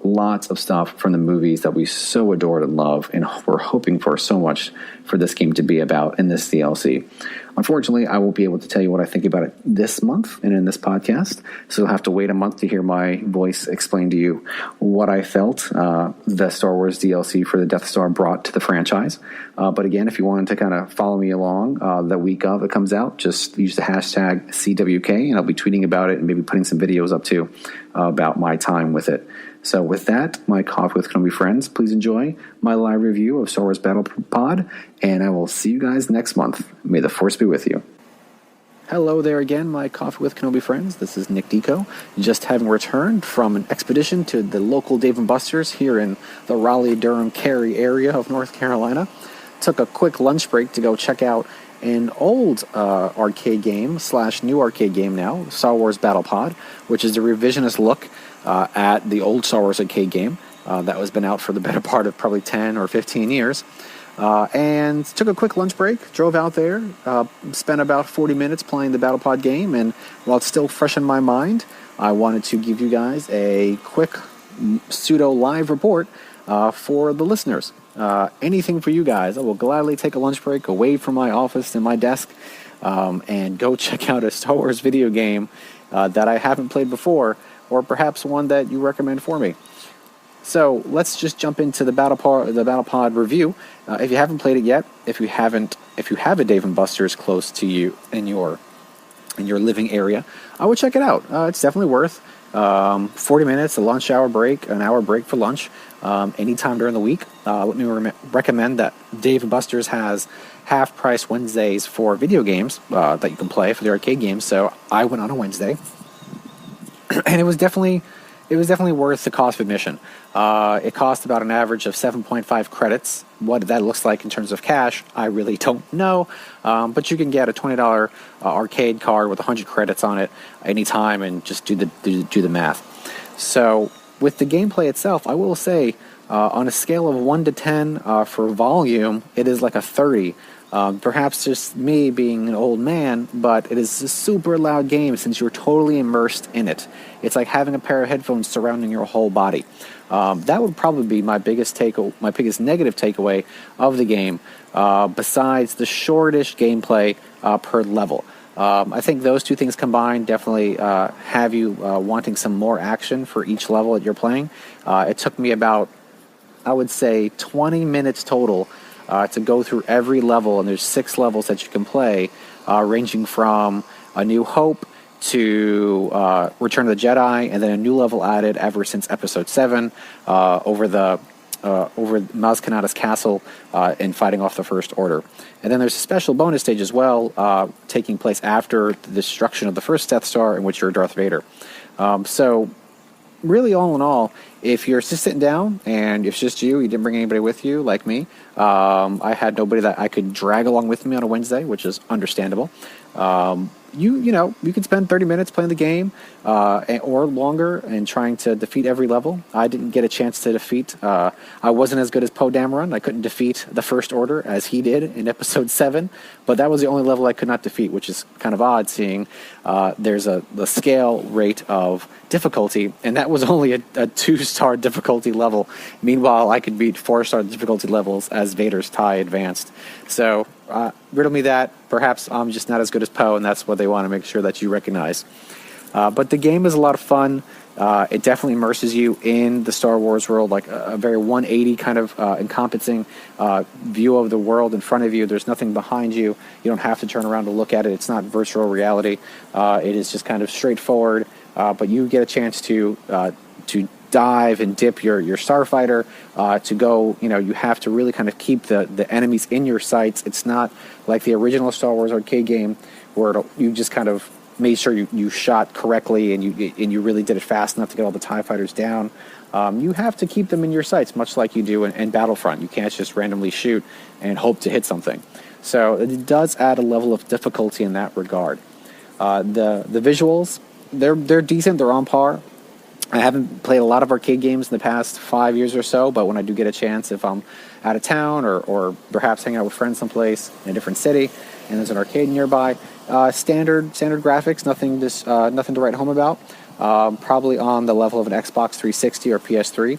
lots of stuff from the movies that we so adored and love, and we're hoping for so much for this game to be about in this DLC. Unfortunately, I won't be able to tell you what I think about it this month and in this podcast, so you'll have to wait a month to hear my voice explain to you what I felt the Star Wars DLC for the Death Star brought to the franchise. But again, if you wanted to kind of follow me along the week of it comes out, just use the hashtag CWK, and I'll be tweeting about it and maybe putting some videos up too about my time with it. So with that, my Coffee with Kenobi friends, please enjoy my live review of Star Wars Battle Pod, and I will see you guys next month. May the Force be with you. Hello there again, my Coffee with Kenobi friends. This is Nick Deco, just having returned from an expedition to the local Dave & Buster's here in the Raleigh-Durham-Cary area of North Carolina. Took a quick lunch break to go check out an old arcade game / new arcade game now, Star Wars Battle Pod, which is a revisionist look at the old Star Wars arcade game that was been out for the better part of probably 10 or 15 years. And took a quick lunch break, drove out there, spent about 40 minutes playing the Battle Pod game, and while it's still fresh in my mind, I wanted to give you guys a quick pseudo-live report for the listeners. Anything for you guys. I will gladly take a lunch break away from my office and my desk and go check out a Star Wars video game that I haven't played before, or perhaps one that you recommend for me. So let's just jump into the Battle Pod review. If you haven't played it yet, if you have a Dave & Buster's close to you in your living area, I would check it out. It's definitely worth 40 minutes, a lunch hour break, an hour break for lunch, anytime during the week. Let me recommend that Dave & Buster's has half-price Wednesdays for video games that you can play for the arcade games. So I went on a Wednesday, and it was definitely worth the cost of admission. It cost about an average of 7.5 credits. What that looks like in terms of cash, I really don't know. But you can get a $20 arcade card with 100 credits on it anytime, and just do the math. So with the gameplay itself, I will say on a scale of 1 to 10 for volume, it is like a 30. Perhaps just me being an old man, but it is a super loud game since you're totally immersed in it. It's like having a pair of headphones surrounding your whole body. That would probably be my biggest negative takeaway of the game, besides the shortish gameplay per level. I think those two things combined definitely have you wanting some more action for each level that you're playing. It took me about, I would say, 20 minutes total to go through every level, and there's 6 levels that you can play, ranging from A New Hope to Return of the Jedi, and then a new level added ever since Episode 7 over Maz Kanata's castle and fighting off the First Order. And then there's a special bonus stage as well, taking place after the destruction of the first Death Star, in which you're Darth Vader. So really, all in all, if you're just sitting down and it's just you didn't bring anybody with you like me, I had nobody that I could drag along with me on a Wednesday, which is understandable. You could spend 30 minutes playing the game or longer and trying to defeat every level. I didn't get a chance to defeat. I wasn't as good as Poe Dameron. I couldn't defeat the First Order as he did in Episode 7, but that was the only level I could not defeat, which is kind of odd, seeing there's the scale rate of difficulty, and that was only a 2-star difficulty level. Meanwhile, I could beat 4-star difficulty levels as Vader's TIE Advanced. So riddle me that. Perhaps I'm just not as good as Poe, and that's what they want to make sure that you recognize. But the game is a lot of fun. It definitely immerses you in the Star Wars world, like a very 180 kind of encompassing view of the world in front of you. There's nothing behind you. You don't have to turn around to look at it. It's not virtual reality. It is just kind of straightforward. But you get a chance to dive and dip your starfighter to go. You have to really kind of keep the enemies in your sights. It's not like the original Star Wars arcade game where you just kind of made sure you shot correctly and you really did it fast enough to get all the TIE fighters down. You have to keep them in your sights, much like you do in Battlefront. You can't just randomly shoot and hope to hit something. So it does add a level of difficulty in that regard. The visuals, they're decent. They're on par. I haven't played a lot of arcade games in the past 5 years or so, but when I do get a chance, if I'm out of town or perhaps hanging out with friends someplace in a different city and there's an arcade nearby, standard graphics, nothing to write home about. Probably on the level of an Xbox 360 or PS3.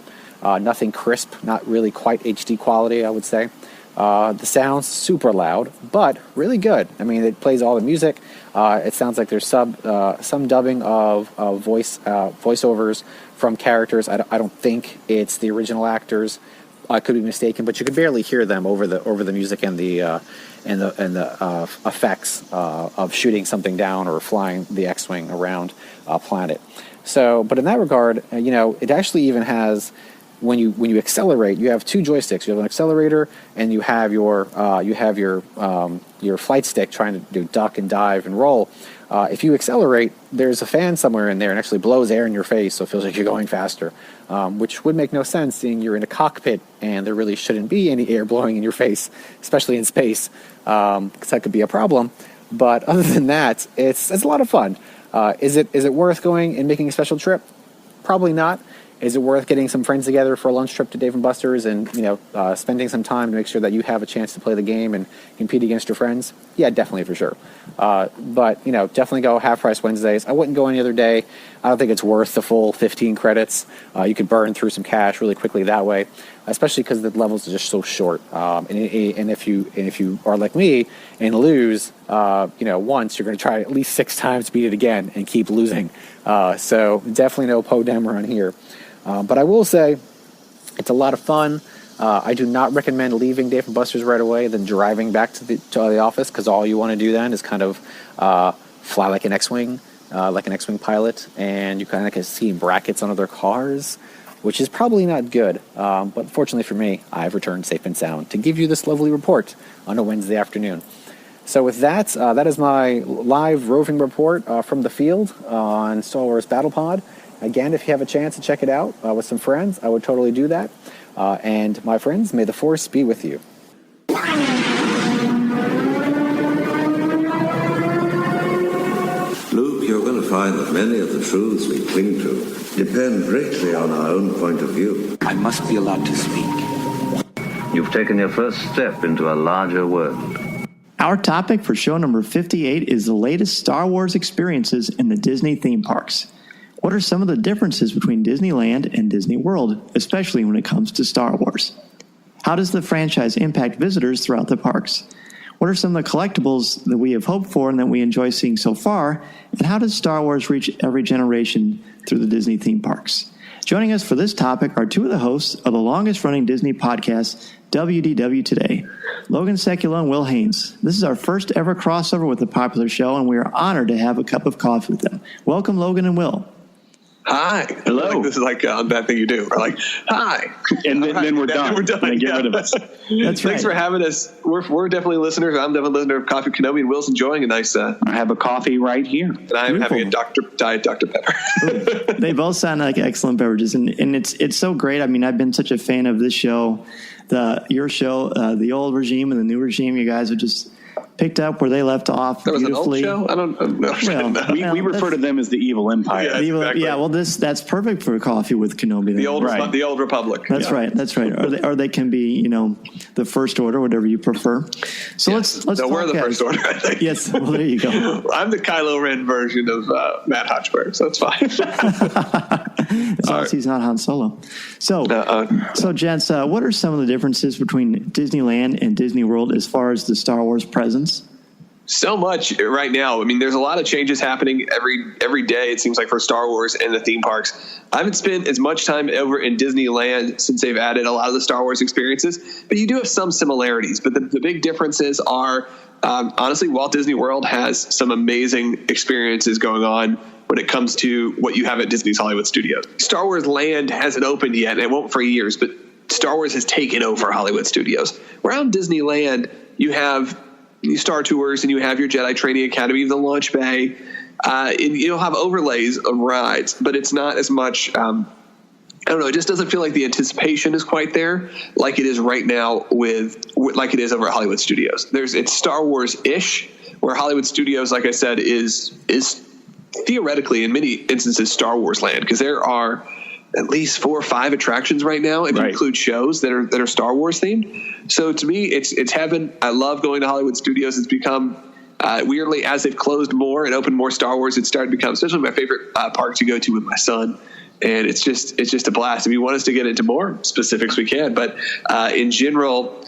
Nothing crisp, not really quite HD quality, I would say. The sound's super loud, but really good. I mean, it plays all the music. It sounds like there's some dubbing of voiceovers from characters. I don't think it's the original actors. I could be mistaken, but you could barely hear them over the music and the effects of shooting something down or flying the X-wing around a planet. So, but in that regard, it actually even has. When you accelerate, you have two joysticks. You have an accelerator, and you have your flight stick trying to do duck and dive and roll. If you accelerate, there's a fan somewhere in there and actually blows air in your face, so it feels like you're going faster, which would make no sense seeing you're in a cockpit and there really shouldn't be any air blowing in your face, especially in space, because that could be a problem. But other than that, it's a lot of fun. Is it worth going and making a special trip? Probably not. Is it worth getting some friends together for a lunch trip to Dave & Buster's and spending some time to make sure that you have a chance to play the game and compete against your friends? Yeah, definitely, for sure. But definitely go half price Wednesdays. I wouldn't go any other day. I don't think it's worth the full 15 credits. You could burn through some cash really quickly that way, especially because the levels are just so short. And if you are like me and lose, once, you're going to try at least 6 times to beat it again and keep losing. So definitely no Podem around here. But I will say it's a lot of fun. I do not recommend leaving Dave & Buster's right away, then driving back to the office, because all you want to do then is kind of fly like an X-wing pilot, and you kind of can see brackets on other cars, which is probably not good. But fortunately for me, I've returned safe and sound to give you this lovely report on a Wednesday afternoon. So with that, that is my live roving report from the field on Star Wars Battle Pod. Again, if you have a chance to check it out with some friends, I would totally do that. And my friends, may the Force be with you. Luke, you're going to find that many of the truths we cling to depend greatly on our own point of view. I must be allowed to speak. You've taken your first step into a larger world. Our topic for show number 58 is the latest Star Wars experiences in the Disney theme parks. What are some of the differences between Disneyland and Disney World, especially when it comes to Star Wars? How does the franchise impact visitors throughout the parks? What are some of the collectibles that we have hoped for and that we enjoy seeing so far? And how does Star Wars reach every generation through the Disney theme parks? Joining us for this topic are two of the hosts of the longest-running Disney podcast, WDW Today, Logan, Sekulow, and Will Haynes. This is our first ever crossover with the popular show, and we are honored to have a cup of coffee with them. Welcome, Logan and Will. Hi. Hello. This is like that thing you do. We're like, hi. And then we're done. We're done. And get rid of us. That's right. Thanks for having us. We're definitely listeners. I'm definitely a listener of Coffee Kenobi, and Will's enjoying a nice... I have a coffee right here. And I'm having a Diet Dr. Pepper. They both sound like excellent beverages, and it's so great. I mean, I've been such a fan of this show, your show, the old regime and the new regime. You guys have just picked up where they left off beautifully. That was an old show? I don't know. Well, we refer to them as the evil empire. Yeah, exactly. Yeah, well, that's perfect for Coffee with Kenobi. The old Republic. That's right. Or they can be, the First Order, whatever you prefer. So let's no, we're the First Order, I think. Yes, well, there you go. I'm the Kylo Ren version of Matt Hotchberg, so it's fine. As long as he's not Han Solo. So gents, what are some of the differences between Disneyland and Disney World as far as the Star Wars presence? So much right now. I mean, there's a lot of changes happening every day, it seems like, for Star Wars and the theme parks. I haven't spent as much time over in Disneyland since they've added a lot of the Star Wars experiences, but you do have some similarities. But the big differences are, honestly, Walt Disney World has some amazing experiences going on when it comes to what you have at Disney's Hollywood Studios. Star Wars Land hasn't opened yet, and it won't for years, but Star Wars has taken over Hollywood Studios. Around Disneyland, you have Star Tours, and you have your Jedi Training Academy, the launch bay, and you'll have overlays of rides, but it's not as much don't know. It just doesn't feel like the anticipation is quite there, like it is right now like it is over at Hollywood Studios. It's Star Wars-ish, where Hollywood Studios, like I said, is theoretically in many instances Star Wars land, because there are at least 4 or 5 attractions right now, if you include shows that are Star Wars themed. So to me, it's heaven. I love going to Hollywood Studios. It's become weirdly, as they've closed more and opened more Star Wars, it's started to become especially my favorite park to go to with my son. And it's just a blast. If you want us to get into more specifics, we can. But in general,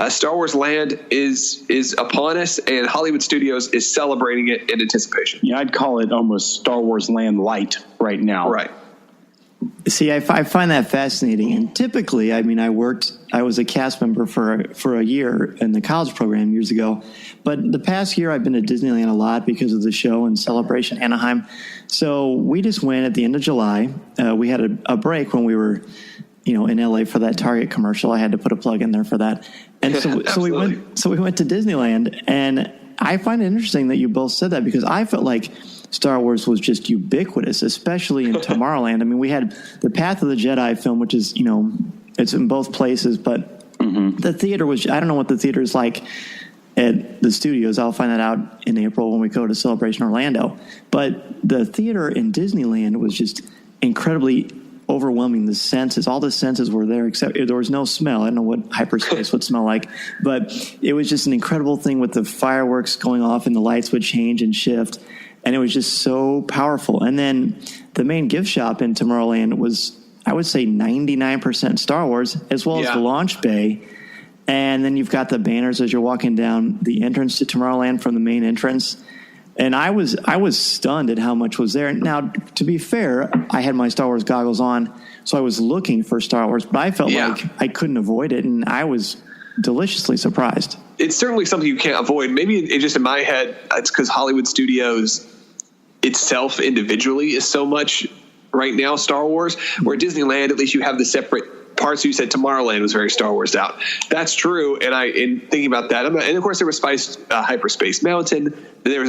Star Wars Land is upon us, and Hollywood Studios is celebrating it in anticipation. Yeah, I'd call it almost Star Wars Land light right now. Right. See, I find that fascinating. And typically, I mean, I was a cast member for a year in the college program years ago. But the past year, I've been to Disneyland a lot because of the show and Celebration Anaheim. So we just went at the end of July. We had a break when we were, in LA for that Target commercial. I had to put a plug in there for that. And so we went to Disneyland, and I find it interesting that you both said that, because I felt like Star Wars was just ubiquitous, especially in Tomorrowland. I mean, we had the Path of the Jedi film, which is, it's in both places, but the theater was, I don't know what the theater is like at the studios. I'll find that out in April when we go to Celebration Orlando. But the theater in Disneyland was just incredibly overwhelming. The senses, all the senses were there, except there was no smell. I don't know what hyperspace would smell like, but it was just an incredible thing with the fireworks going off and the lights would change and shift. And it was just so powerful. And then the main gift shop in Tomorrowland was, I would say, 99% Star Wars, as well as the launch bay. And then you've got the banners as you're walking down the entrance to Tomorrowland from the main entrance. And I was stunned at how much was there. Now, to be fair, I had my Star Wars goggles on, so I was looking for Star Wars, but I felt like I couldn't avoid it, and I was deliciously surprised. It's certainly something you can't avoid. Maybe it just in my head, it's because Hollywood Studios itself individually is so much right now Star Wars, where Disneyland, at least you have the separate parts. You said Tomorrowland was very Star Wars out. That's true. And in thinking about that, and of course there was Hyperspace Mountain. There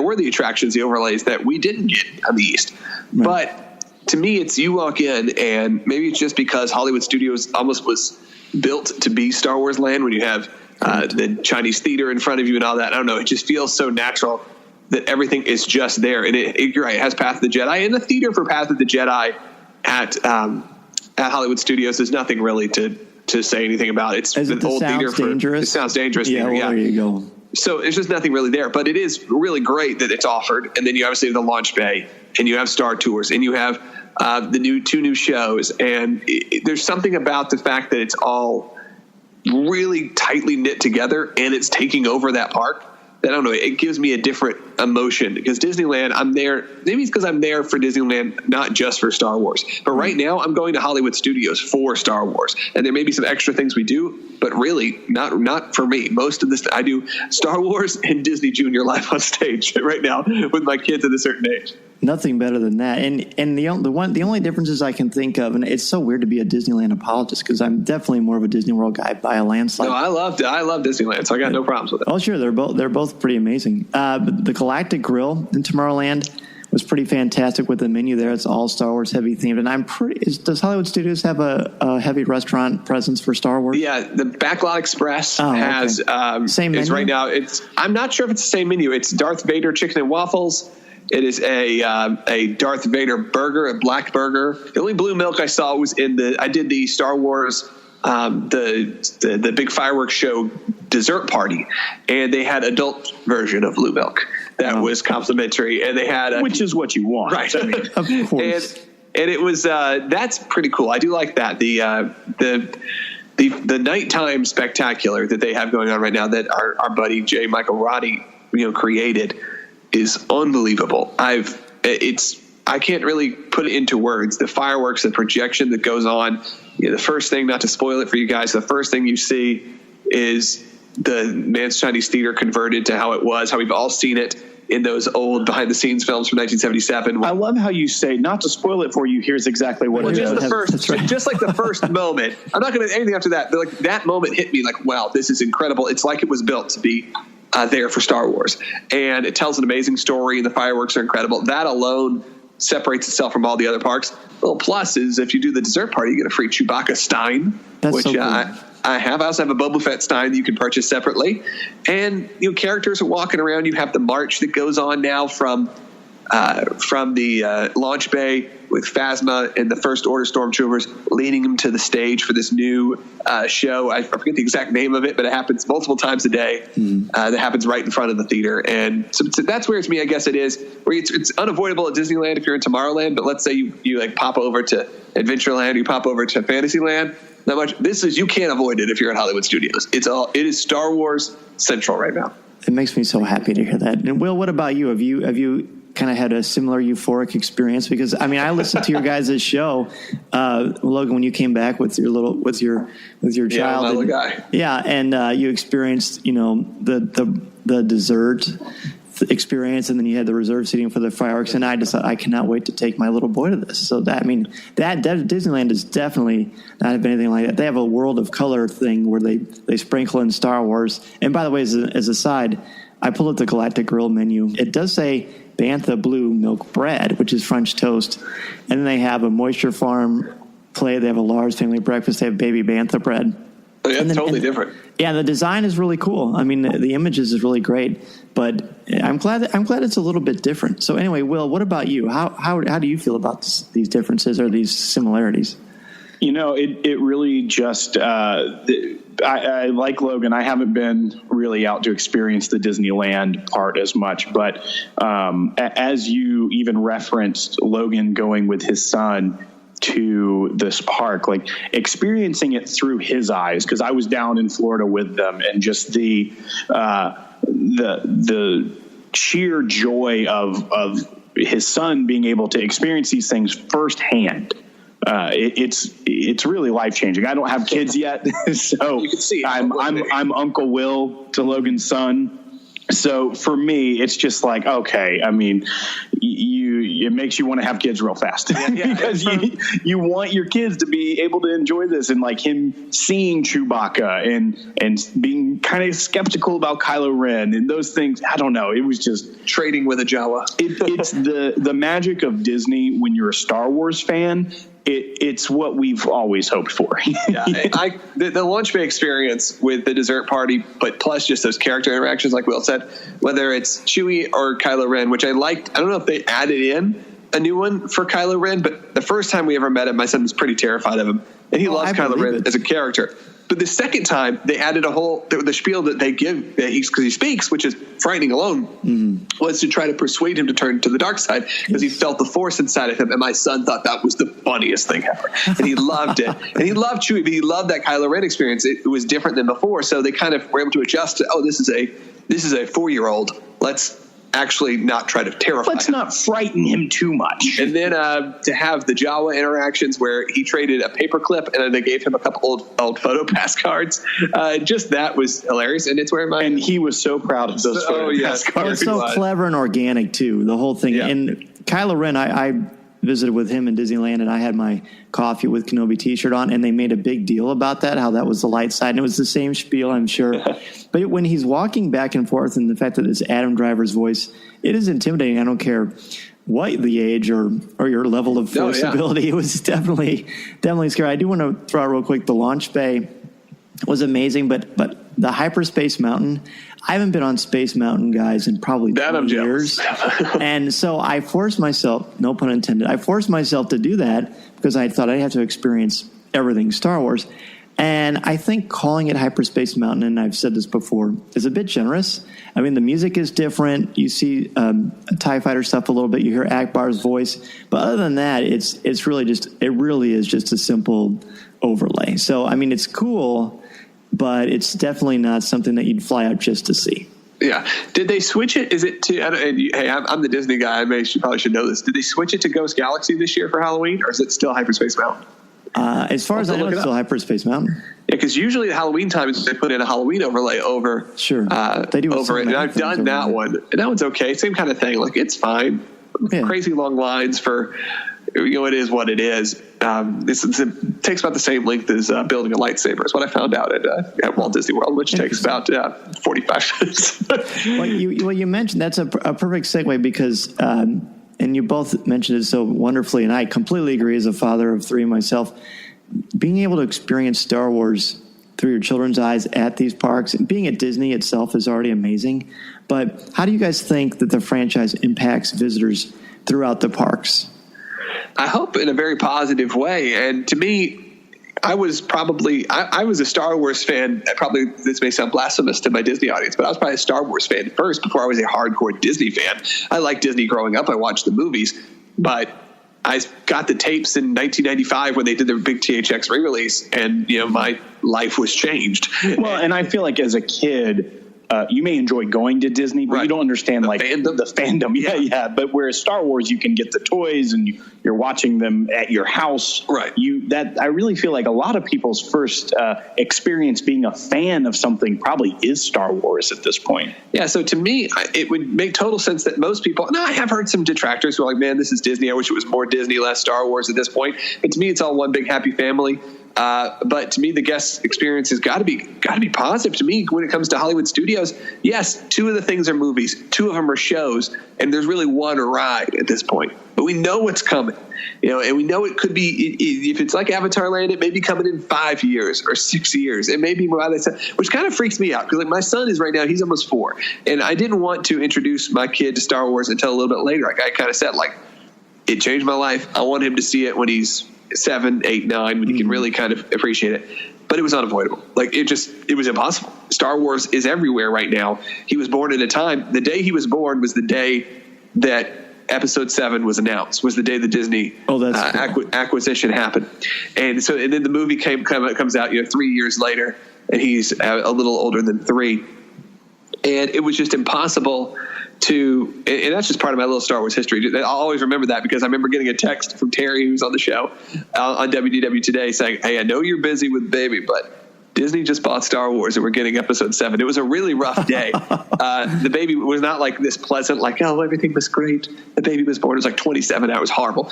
were the attractions, the overlays that we didn't get on the East. Right. But to me, it's you walk in, and maybe it's just because Hollywood Studios almost was built to be Star Wars land when you have the Chinese theater in front of you and all that. I don't know. It just feels so natural that everything is just there. And you're right. It has Path of the Jedi, and the theater for Path of the Jedi at Hollywood Studios is nothing really to say anything about. It's an old theater dangerous? It sounds dangerous. Yeah, theater, there you go. So there's just nothing really there, but it is really great that it's offered. And then you obviously have the launch bay, and you have Star Tours, and you have the two new shows. And there's something about the fact that it's all really tightly knit together, and it's taking over that park. I don't know. It gives me a different emotion, because Disneyland, I'm there. Maybe it's because I'm there for Disneyland, not just for Star Wars. But right now, I'm going to Hollywood Studios for Star Wars, and there may be some extra things we do, but really not for me. Most of this, I do Star Wars and Disney Junior live on stage right now with my kids at a certain age. Nothing better than that. And the only differences I can think of, and it's so weird to be a Disneyland apologist, because I'm definitely more of a Disney World guy by a landslide. No, I love Disneyland, so I got no problems with it. Oh, sure, they're both pretty amazing. The Galactic Grill in Tomorrowland was pretty fantastic with the menu there. It's all Star Wars heavy themed, and does Hollywood Studios have a heavy restaurant presence for Star Wars? Yeah, the Backlot Express has same menu? Right now. I'm not sure if it's the same menu. It's Darth Vader chicken and waffles. It is a Darth Vader burger, a black burger. The only blue milk I saw was I did the Star Wars, the big fireworks show dessert party, and they had adult version of blue milk that was complimentary, and they had which is what you want, right? I mean, of course. And it was that's pretty cool. I do like that. The nighttime spectacular that they have going on right now, that our buddy J. Michael Roddy created, is unbelievable. I can't really put it into words. The fireworks, the projection that goes on. The first thing, not to spoil it for you guys, the first thing you see is the Mann's Chinese Theater converted to how it was, how we've all seen it in those old behind-the-scenes films from 1977. I love how you say, not to spoil it for you, here's exactly what it is. Just like the first moment. I'm not going to do anything after that, but like that moment hit me like, wow, this is incredible. It's like it was built to be there for Star Wars. And it tells an amazing story, and the fireworks are incredible. That alone separates itself from all the other parks. A little plus is if you do the dessert party, you get a free Chewbacca Stein, which so cool. I have. I also have a Boba Fett Stein that you can purchase separately. And, characters are walking around. You have the march that goes on now from the launch bay with Phasma and the First Order Stormtroopers leading them to the stage for this new show. I forget the exact name of it, but it happens multiple times a day. That happens right in front of the theater. And so that's where, to me, I guess it is. Where it's unavoidable at Disneyland if you're in Tomorrowland, but let's say you like pop over to Adventureland, you pop over to Fantasyland. Not much. You can't avoid it if you're at Hollywood Studios. It is Star Wars Central right now. It makes me so happy to hear that. And Will, what about you? Have you kind of had a similar euphoric experience? Because I listened to your guys' show, Logan, when you came back with your child. My little guy. Yeah, and you experienced the dessert experience, and then you had the reserved seating for the fireworks, and I just thought, I cannot wait to take my little boy to this. So that Disneyland is definitely not have anything like that. They have a World of Color thing where they sprinkle in Star Wars. And by the way, as a side, I pulled up the Galactic Grill menu. It does say Bantha Blue Milk Bread, which is French toast, and then they have a Moisture Farm plate. They have a large family breakfast. They have baby Bantha bread. Oh, yeah, totally different. Yeah, the design is really cool. The images is really great, but I'm glad it's a little bit different. So anyway, Will, what about you? How do you feel about these differences or these similarities? It really just I like Logan. I haven't been really out to experience the Disneyland part as much, but as you even referenced Logan going with his son to this park, like experiencing it through his eyes, because I was down in Florida with them, and just the sheer joy of his son being able to experience these things firsthand. It's really life changing. I don't have kids yet, so you can see I'm Uncle Will to Logan's son. So for me, it's just like, okay, it makes you want to have kids real fast because you want your kids to be able to enjoy this, and like him seeing Chewbacca and being kind of skeptical about Kylo Ren and those things. I don't know. It was just trading with a Jawa. It's the magic of Disney when you're a Star Wars fan. It's what we've always hoped for. The launch bay experience with the dessert party, but plus just those character interactions, like Will said, whether it's Chewie or Kylo Ren, which I liked. I don't know if they added in a new one for Kylo Ren, but the first time we ever met him, my son was pretty terrified of him, and he loves Kylo Ren as a character. But the second time, they added the spiel that they give, because he speaks, which is frightening alone, was to try to persuade him to turn to the dark side, because he felt the Force inside of him. And my son thought that was the funniest thing ever. And he loved it. And he loved Chewie, but he loved that Kylo Ren experience. It was different than before. So they kind of were able to adjust to, this is a 4-year-old. Let's actually not try to terrify Let's him. not frighten him too much. And then to have the Jawa interactions where he traded a paperclip and then they gave him a couple old photo pass cards. Just that was hilarious. And it's where and he was so proud of those photo pass cards. It's so clever and organic too, the whole thing. Yeah. And Kylo Ren, I visited with him in Disneyland, and I had my Coffee with Kenobi t-shirt on, and they made a big deal about that, how that was the light side, and it was the same spiel, I'm sure. But when he's walking back and forth, and the fact that it's Adam Driver's voice, it is intimidating. I don't care what the age or your level of force ability. It was definitely scary. I do want to throw out real quick, the launch bay was amazing, but the Hyperspace Mountain, I haven't been on Space Mountain, guys, in probably 20 years. And so I forced myself, no pun intended, to do that because I thought I'd have to experience everything Star Wars. And I think calling it Hyperspace Mountain, and I've said this before, is a bit generous. I mean, the music is different. You see TIE Fighter stuff a little bit. You hear Akbar's voice. But other than that, it really is just a simple overlay. So, I mean, it's cool, but it's definitely not something that you'd fly out just to see. Yeah. Did they switch it? Is it to, hey, I'm the Disney guy. Probably should know this. Did they switch it to Ghost Galaxy this year for Halloween, or is it still Hyperspace Mountain? As far as I know, it's still Hyperspace Mountain. Yeah, because usually the Halloween time is they put in a Halloween overlay over. Sure. They do over it. And I've done that one. And that one's okay. Same kind of thing. Like, it's fine. Yeah. Crazy long lines for, it is what it is. It takes about the same length as building a lightsaber, is what I found out at Walt Disney World, which takes about 45 minutes. Well, you mentioned that's a perfect segue because and you both mentioned it so wonderfully, and I completely agree as a father of 3 myself, being able to experience Star Wars through your children's eyes at these parks, and being at Disney itself is already amazing. But how do you guys think that the franchise impacts visitors throughout the parks? I hope in a very positive way. And to me, I was a Star Wars fan. Probably this may sound blasphemous to my Disney audience, but I was probably a Star Wars fan first before I was a hardcore Disney fan. I liked Disney growing up. I watched the movies, but I got the tapes in 1995 when they did their big THX re-release, and my life was changed. Well, and I feel like as a kid, you may enjoy going to Disney, but you don't understand the fandom. Yeah. But whereas Star Wars, you can get the toys and you're watching them at your house. Right. I really feel like a lot of people's first experience being a fan of something probably is Star Wars at this point. Yeah. So to me, it would make total sense that most people, I have heard some detractors who are like, man, this is Disney. I wish it was more Disney, less Star Wars at this point. But to me, it's all one big happy family. But to me, the guest experience has got to be positive. To me, when it comes to Hollywood studios, yes, 2 of the things are movies, 2 of them are shows, and there's really 1 ride at this point. But we know what's coming, and we know it could be, if it's like Avatar Land, it may be coming in 5 years or 6 years. It may be by the time, which kind of freaks me out because my son is right now, he's almost 4, and I didn't want to introduce my kid to Star Wars until a little bit later. Like I kind of said, it changed my life. I want him to see it when he's 7, 8, 9, when you can really kind of appreciate it. But it was unavoidable. It was impossible. Star Wars is everywhere right now. He was born at a time. The day he was born was the day that Episode 7 was announced, was the day the Disney acquisition happened. And then the movie comes out 3 years later, and he's a little older than 3. And it was just impossible and that's just part of my little Star Wars history. I'll always remember that because I remember getting a text from Terry, who's on the show on WDW Today, saying, hey, I know you're busy with baby, but Disney just bought Star Wars and we're getting Episode 7. It was a really rough day. The baby was not like this pleasant, everything was great. The baby was born. It was like 27 hours, horrible.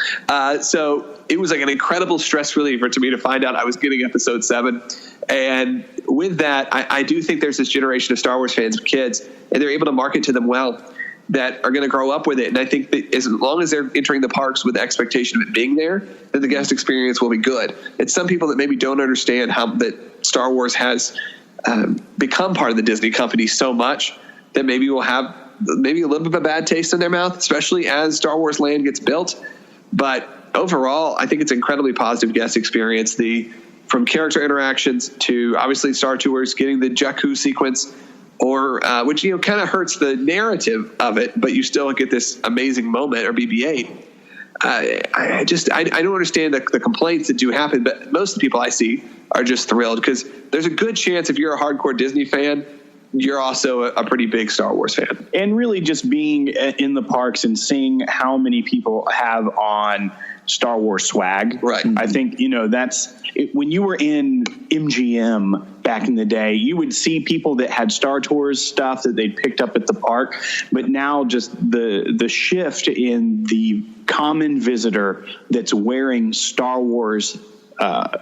So it was like an incredible stress reliever to me to find out I was getting Episode 7. And with that, I do think there's this generation of Star Wars fans of kids, and they're able to market to them well, that are going to grow up with it. And I think that as long as they're entering the parks with the expectation of it being there, then the guest experience will be good. It's some people that maybe don't understand how that Star Wars has become part of the Disney company so much that maybe will have maybe a little bit of a bad taste in their mouth, especially as Star Wars Land gets built. But overall, I think it's an incredibly positive guest experience. From character interactions to obviously Star Tours, getting the Jakku sequence, or which kind of hurts the narrative of it, but you still get this amazing moment, or BB-8. I don't understand the complaints that do happen, but most of the people I see are just thrilled because there's a good chance if you're a hardcore Disney fan, you're also a pretty big Star Wars fan. And really just being in the parks and seeing how many people have on Star Wars swag. Right. I think, that's when you were in MGM back in the day, you would see people that had Star Tours stuff that they'd picked up at the park. But now just the shift in the common visitor that's wearing Star Wars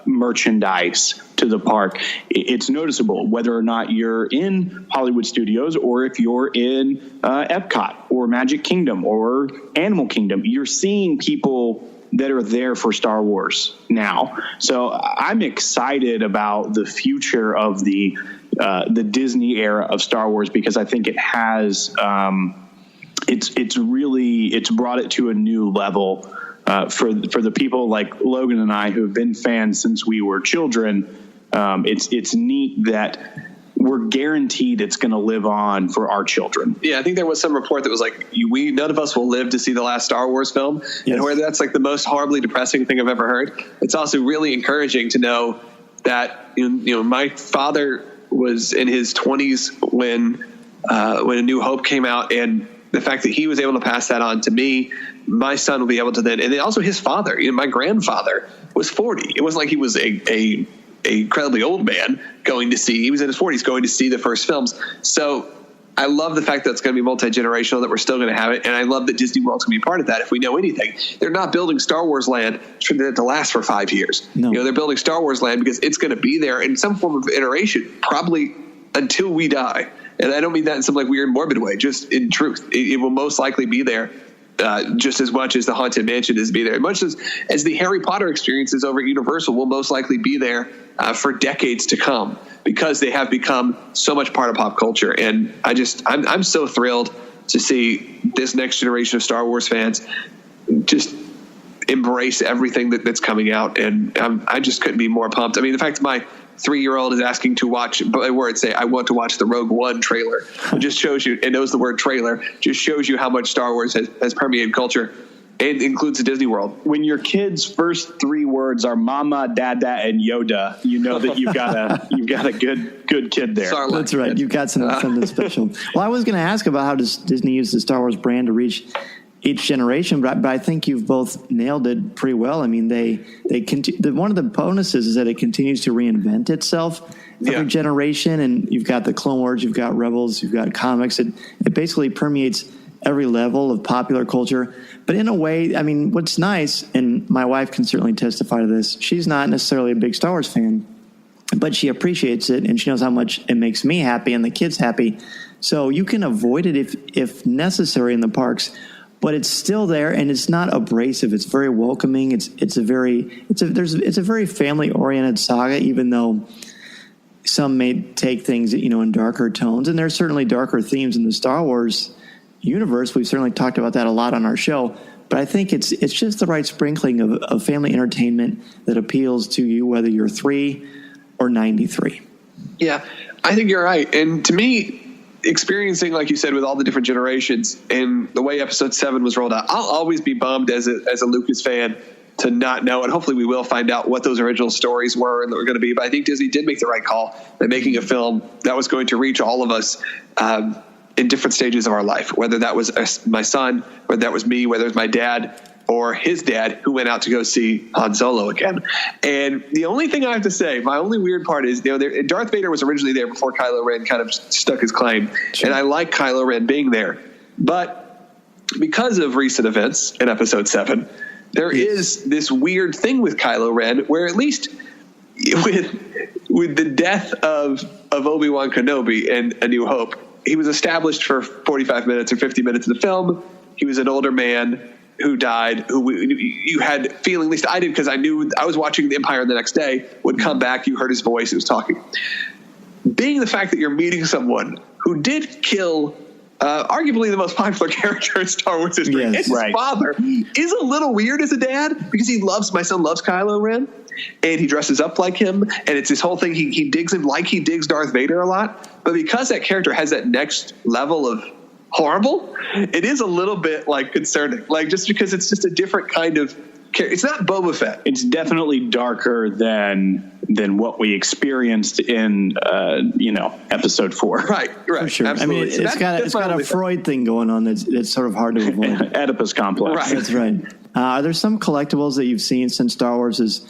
merchandise to the park, it's noticeable whether or not you're in Hollywood Studios or if you're in Epcot or Magic Kingdom or Animal Kingdom. You're seeing people that are there for Star Wars now. So I'm excited about the future of the Disney era of Star Wars because I think it has it's brought it to a new level for the people like Logan and I who have been fans since we were children. It's neat that we're guaranteed it's going to live on for our children. Yeah, I think there was some report that was like, none of us will live to see the last Star Wars film. Yes. And where that's like the most horribly depressing thing I've ever heard. It's also really encouraging to know that, my father was in his 20s when A New Hope came out, and the fact that he was able to pass that on to me, my son will be able to then, and then also his father, my grandfather was 40. It wasn't like he was a incredibly old man he was in his 40s going to see the first films. So I love the fact that it's going to be multi-generational, that we're still going to have it. And I love that Disney World's going to be part of that. If we know anything, they're not building Star Wars Land to last for 5 years. No. They're building Star Wars Land because it's going to be there in some form of iteration, probably until we die. And I don't mean that in some weird morbid way, just in truth. It will most likely be there just as much as the Haunted Mansion is be there. Much as the Harry Potter experiences over at Universal will most likely be there for decades to come, because they have become so much part of pop culture. And I'm so thrilled to see this next generation of Star Wars fans just embrace everything that's coming out. And I just couldn't be more pumped. I mean, the fact that my 3-year-old is asking to watch, by word, say, I want to watch the Rogue One trailer, it just shows you, and knows the word trailer, just shows you how much Star Wars has permeated culture. It includes the Disney World. When your kid's first 3 words are Mama, Dada, and Yoda, you know that you've got a good kid there. Sarlacc. That's right. You've got something special. Well, I was going to ask about how does Disney use the Star Wars brand to reach each generation, but I think you've both nailed it pretty well. I mean, one of the bonuses is that it continues to reinvent itself every generation, and you've got the Clone Wars, you've got Rebels, you've got comics. It basically permeates every level of popular culture. But in a way, I mean, what's nice, and my wife can certainly testify to this, she's not necessarily a big Star Wars fan, but she appreciates it, and she knows how much it makes me happy and the kids happy. So you can avoid it if necessary in the parks, but it's still there, and it's not abrasive. It's very welcoming. It's a very family oriented saga, even though some may take things in darker tones, and there's certainly darker themes in the Star Wars universe. We've certainly talked about that a lot on our show, but I think it's just the right sprinkling of family entertainment that appeals to you, whether you're 3 or 93. Yeah, I think you're right. And to me, experiencing, like you said, with all the different generations and the way Episode 7 was rolled out, I'll always be bummed as a Lucas fan to not know, and hopefully we will find out what those original stories were and that were going to be. But I think Disney did make the right call by making a film that was going to reach all of us in different stages of our life, whether that was my son, whether that was me, whether it was my dad or his dad who went out to go see Han Solo again. And the only thing I have to say, my only weird part is, Darth Vader was originally there before Kylo Ren kind of stuck his claim. Sure. And I like Kylo Ren being there. But because of recent events in Episode 7, there is this weird thing with Kylo Ren where, at least with the death of Obi-Wan Kenobi in A New Hope, he was established for 45 minutes or 50 minutes of the film. He was an older man who died, who you had feeling, at least I did, because I knew I was watching The Empire the next day, would come back, you heard his voice, he was talking. Being the fact that you're meeting someone who did kill arguably the most popular character in Star Wars history, and his father, is a little weird as a dad, because my son loves Kylo Ren, and he dresses up like him, and it's this whole thing, he digs him like he digs Darth Vader a lot, but because that character has that next level of horrible, it is a little bit concerning, just because it's just a different kind of character. It's not Boba Fett. It's definitely darker than what we experienced in Episode 4. Right. For sure. Absolutely. I mean, it's got a Freud thing going on that's sort of hard to avoid. Oedipus complex. Right. That's right. Are there some collectibles that you've seen since Star Wars has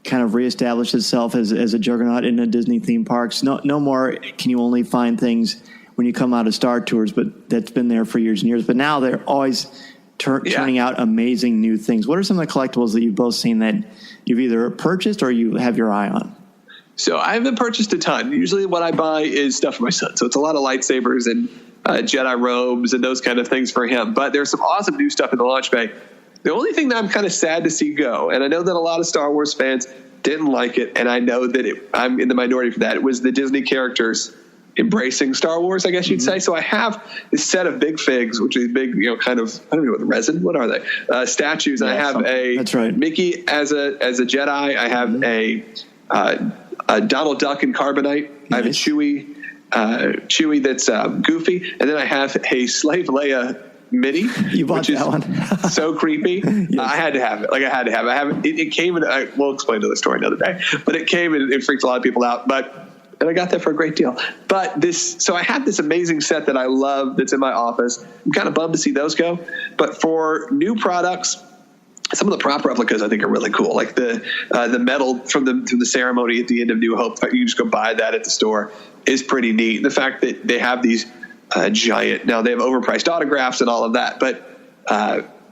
kind of reestablished itself as a juggernaut in the Disney theme parks? No more can you only find things when you come out of Star Tours, but that's been there for years and years. But now they're always turning out amazing new things. What are some of the collectibles that you've both seen that you've either purchased or you have your eye on? So I haven't purchased a ton. Usually what I buy is stuff for my son. So it's a lot of lightsabers and Jedi robes and those kind of things for him. But there's some awesome new stuff in the launch bay. The only thing that I'm kind of sad to see go, and I know that a lot of Star Wars fans didn't like it, and I know that I'm in the minority for that, it was the Disney characters embracing Star Wars, I guess you'd say. So I have this set of big figs, which is big, kind of, I don't know what resin, what are they? Statues. And I have that's right. Mickey as a Jedi. I have a Donald Duck in carbonite. Nice. I have a Chewie that's goofy, and then I have a Slave Leia mini. You bought that one. So creepy. Yes. I had to have it. It came in. We'll explain to the story another day. But it came and it freaked a lot of people out. And I got that for a great deal. So I have this amazing set that I love that's in my office. I'm kind of bummed to see those go. But for new products, some of the prop replicas I think are really cool. Like the medal from the ceremony at the end of New Hope. You just go buy that at the store is pretty neat. The fact that they have these giant, now they have overpriced autographs and all of that, but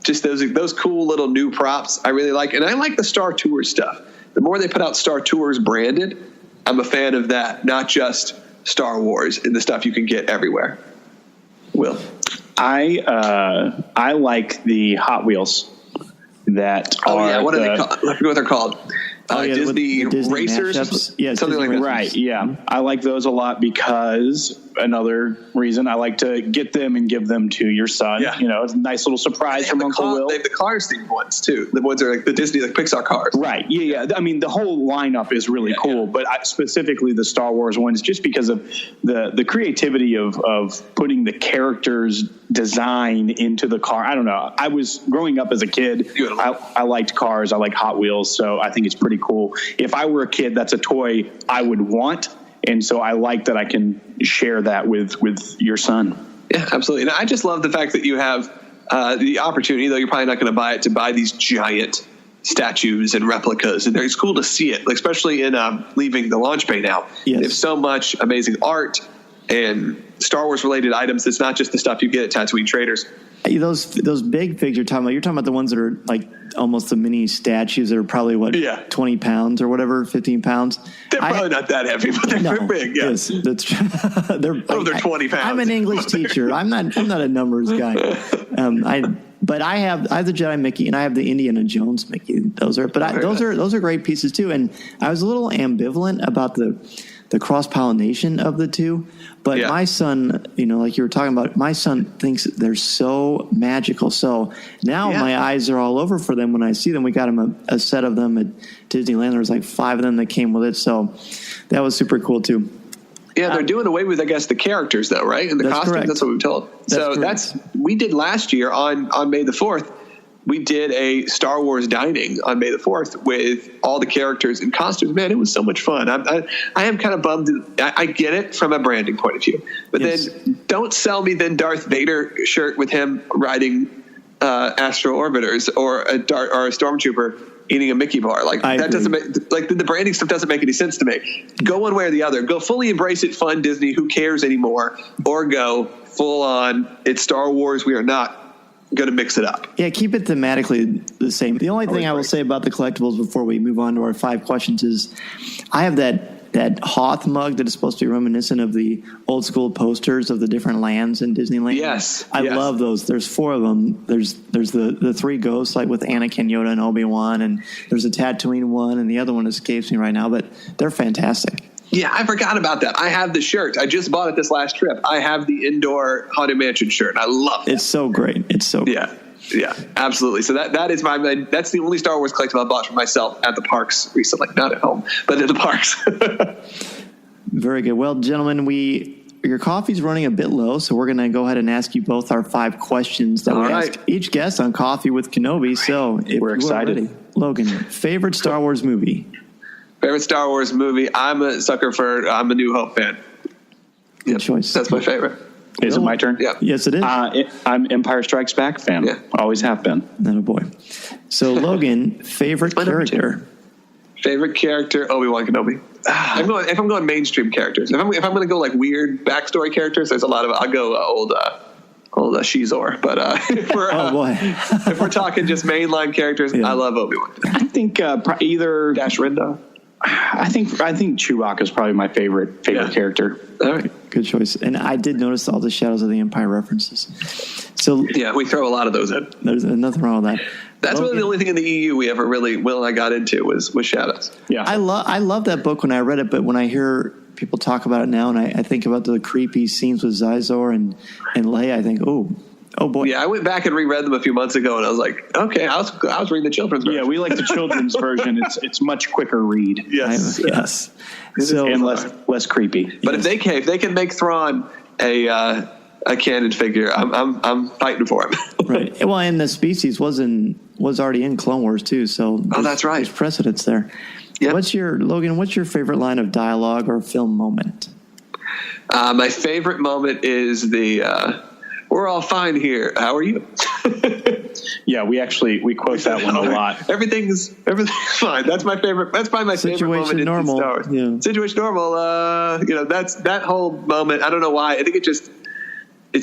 just those cool little new props I really like. And I like the Star Tours stuff. The more they put out Star Tours branded, I'm a fan of that, not just Star Wars and the stuff you can get everywhere. Will? I like the Hot Wheels that are. What are they called? I forget what they're called. Disney Racers, something like that. Right, yeah. I like those a lot because another reason I like to get them and give them to your son. Yeah. It's a nice little surprise from Uncle Will. They have the Cars themed ones too. The ones that are like the Disney, like Pixar cars. Right, yeah. I mean, the whole lineup is really cool, but specifically the Star Wars ones, just because of the creativity of putting the characters' design into the car. I don't know. I was growing up as a kid. I liked cars. I like Hot Wheels, so I think it's pretty cool. If I were a kid, that's a toy I would want. And so I like that I can share that with your son. Yeah, absolutely. And I just love the fact that you have the opportunity, though you're probably not going to buy it, to buy these giant statues and replicas. And it's cool to see it, like, especially in leaving the launch bay now. Yes. They have so much amazing art and Star Wars related items. It's not just the stuff you get at Tatooine Traders. Those big figs you're talking about the ones that are like almost the mini statues that are probably 20 pounds or whatever, 15 pounds. They're probably not that heavy, but they're big. Yeah. Yes, that's they're 20 pounds. I'm an English teacher. I'm not a numbers guy. But I have the Jedi Mickey and I have the Indiana Jones Mickey. Those are great pieces too. And I was a little ambivalent about the cross pollination of the two. But my son, like you were talking about, my son thinks they're so magical. So now my eyes are all over for them when I see them. We got him a set of them at Disneyland. There was like 5 of them that came with it. So that was super cool too. Yeah, they're doing away with, I guess, the characters though, right? And the costumes. Correct. That's what we've told. We did last year on May the 4th. We did a Star Wars dining on May the 4th with all the characters and costumes. Man, it was so much fun. I am kind of bummed. I get it from a branding point of view. But then don't sell me the Darth Vader shirt with him riding Astro Orbiters or a Stormtrooper eating a Mickey bar. Like, that doesn't make, like, the branding stuff doesn't make any sense to me. Go one way or the other. Go fully embrace it, fun Disney, who cares anymore, or go full on, it's Star Wars, we are not going to mix it up. Yeah, keep it thematically the same. The only thing I will say about the collectibles before we move on to our 5 questions is I have that Hoth mug that is supposed to be reminiscent of the old school posters of the different lands in Disneyland. Yes. I love those. There's 4 of them. There's the 3 ghosts, like with Anakin, Yoda, and Obi-Wan, and there's a Tatooine one, and the other one escapes me right now, but they're fantastic. Yeah, I forgot about that. I have the shirt. I just bought it this last trip. I have the indoor Haunted Mansion shirt. I love it. It's so great. It's so great. Yeah, absolutely. So that is that's the only Star Wars collectible I bought for myself at the parks recently. Not at home, but at the parks. Very good. Well, gentlemen, your coffee's running a bit low, so we're going to go ahead and ask you both our 5 questions that we ask each guest on Coffee with Kenobi. So if we're excited. Ready, Logan, favorite Star Wars movie? Favorite Star Wars movie? I'm a sucker for. I'm a New Hope fan. Good choice. That's my favorite. Is it my turn? Yeah. Yes, it is. I'm Empire Strikes Back fan. Yeah. Always have been. Not a boy. So, Logan, favorite character? Favorite character? Obi-Wan Kenobi. If I'm going mainstream characters, if I'm going to go like weird backstory characters, there's a lot of. I'll go old Shizor. But if we're talking just mainline characters, I love Obi-Wan. I think either Dash Rendar. I think Chewbacca is probably my favorite character. All right, good choice. And I did notice all the Shadows of the Empire references. So yeah, we throw a lot of those in. There's nothing wrong with that. That's really the only thing in the EU we ever really Will and I got into was Shadows. Yeah, I love that book when I read it, but when I hear people talk about it now, and I think about the creepy scenes with Zizor and Leia, I think, oh boy. Yeah, I went back and reread them a few months ago, and I was like, okay, I was reading the children's version. Yeah, we like the children's version. It's much quicker read. Yes. So, and less creepy. But if they can make Thrawn a canon figure, I'm fighting for him. Right. Well, and the species was already in Clone Wars too, so that's right. There's precedence there. Yep. What's your favorite line of dialogue or film moment? My favorite moment is the we're all fine here. How are you? Yeah, we quote that one a lot. Everything's fine. That's my favorite. That's probably my favorite moment in Star Wars. Yeah. Situation normal. That's that whole moment. I don't know why. I think it's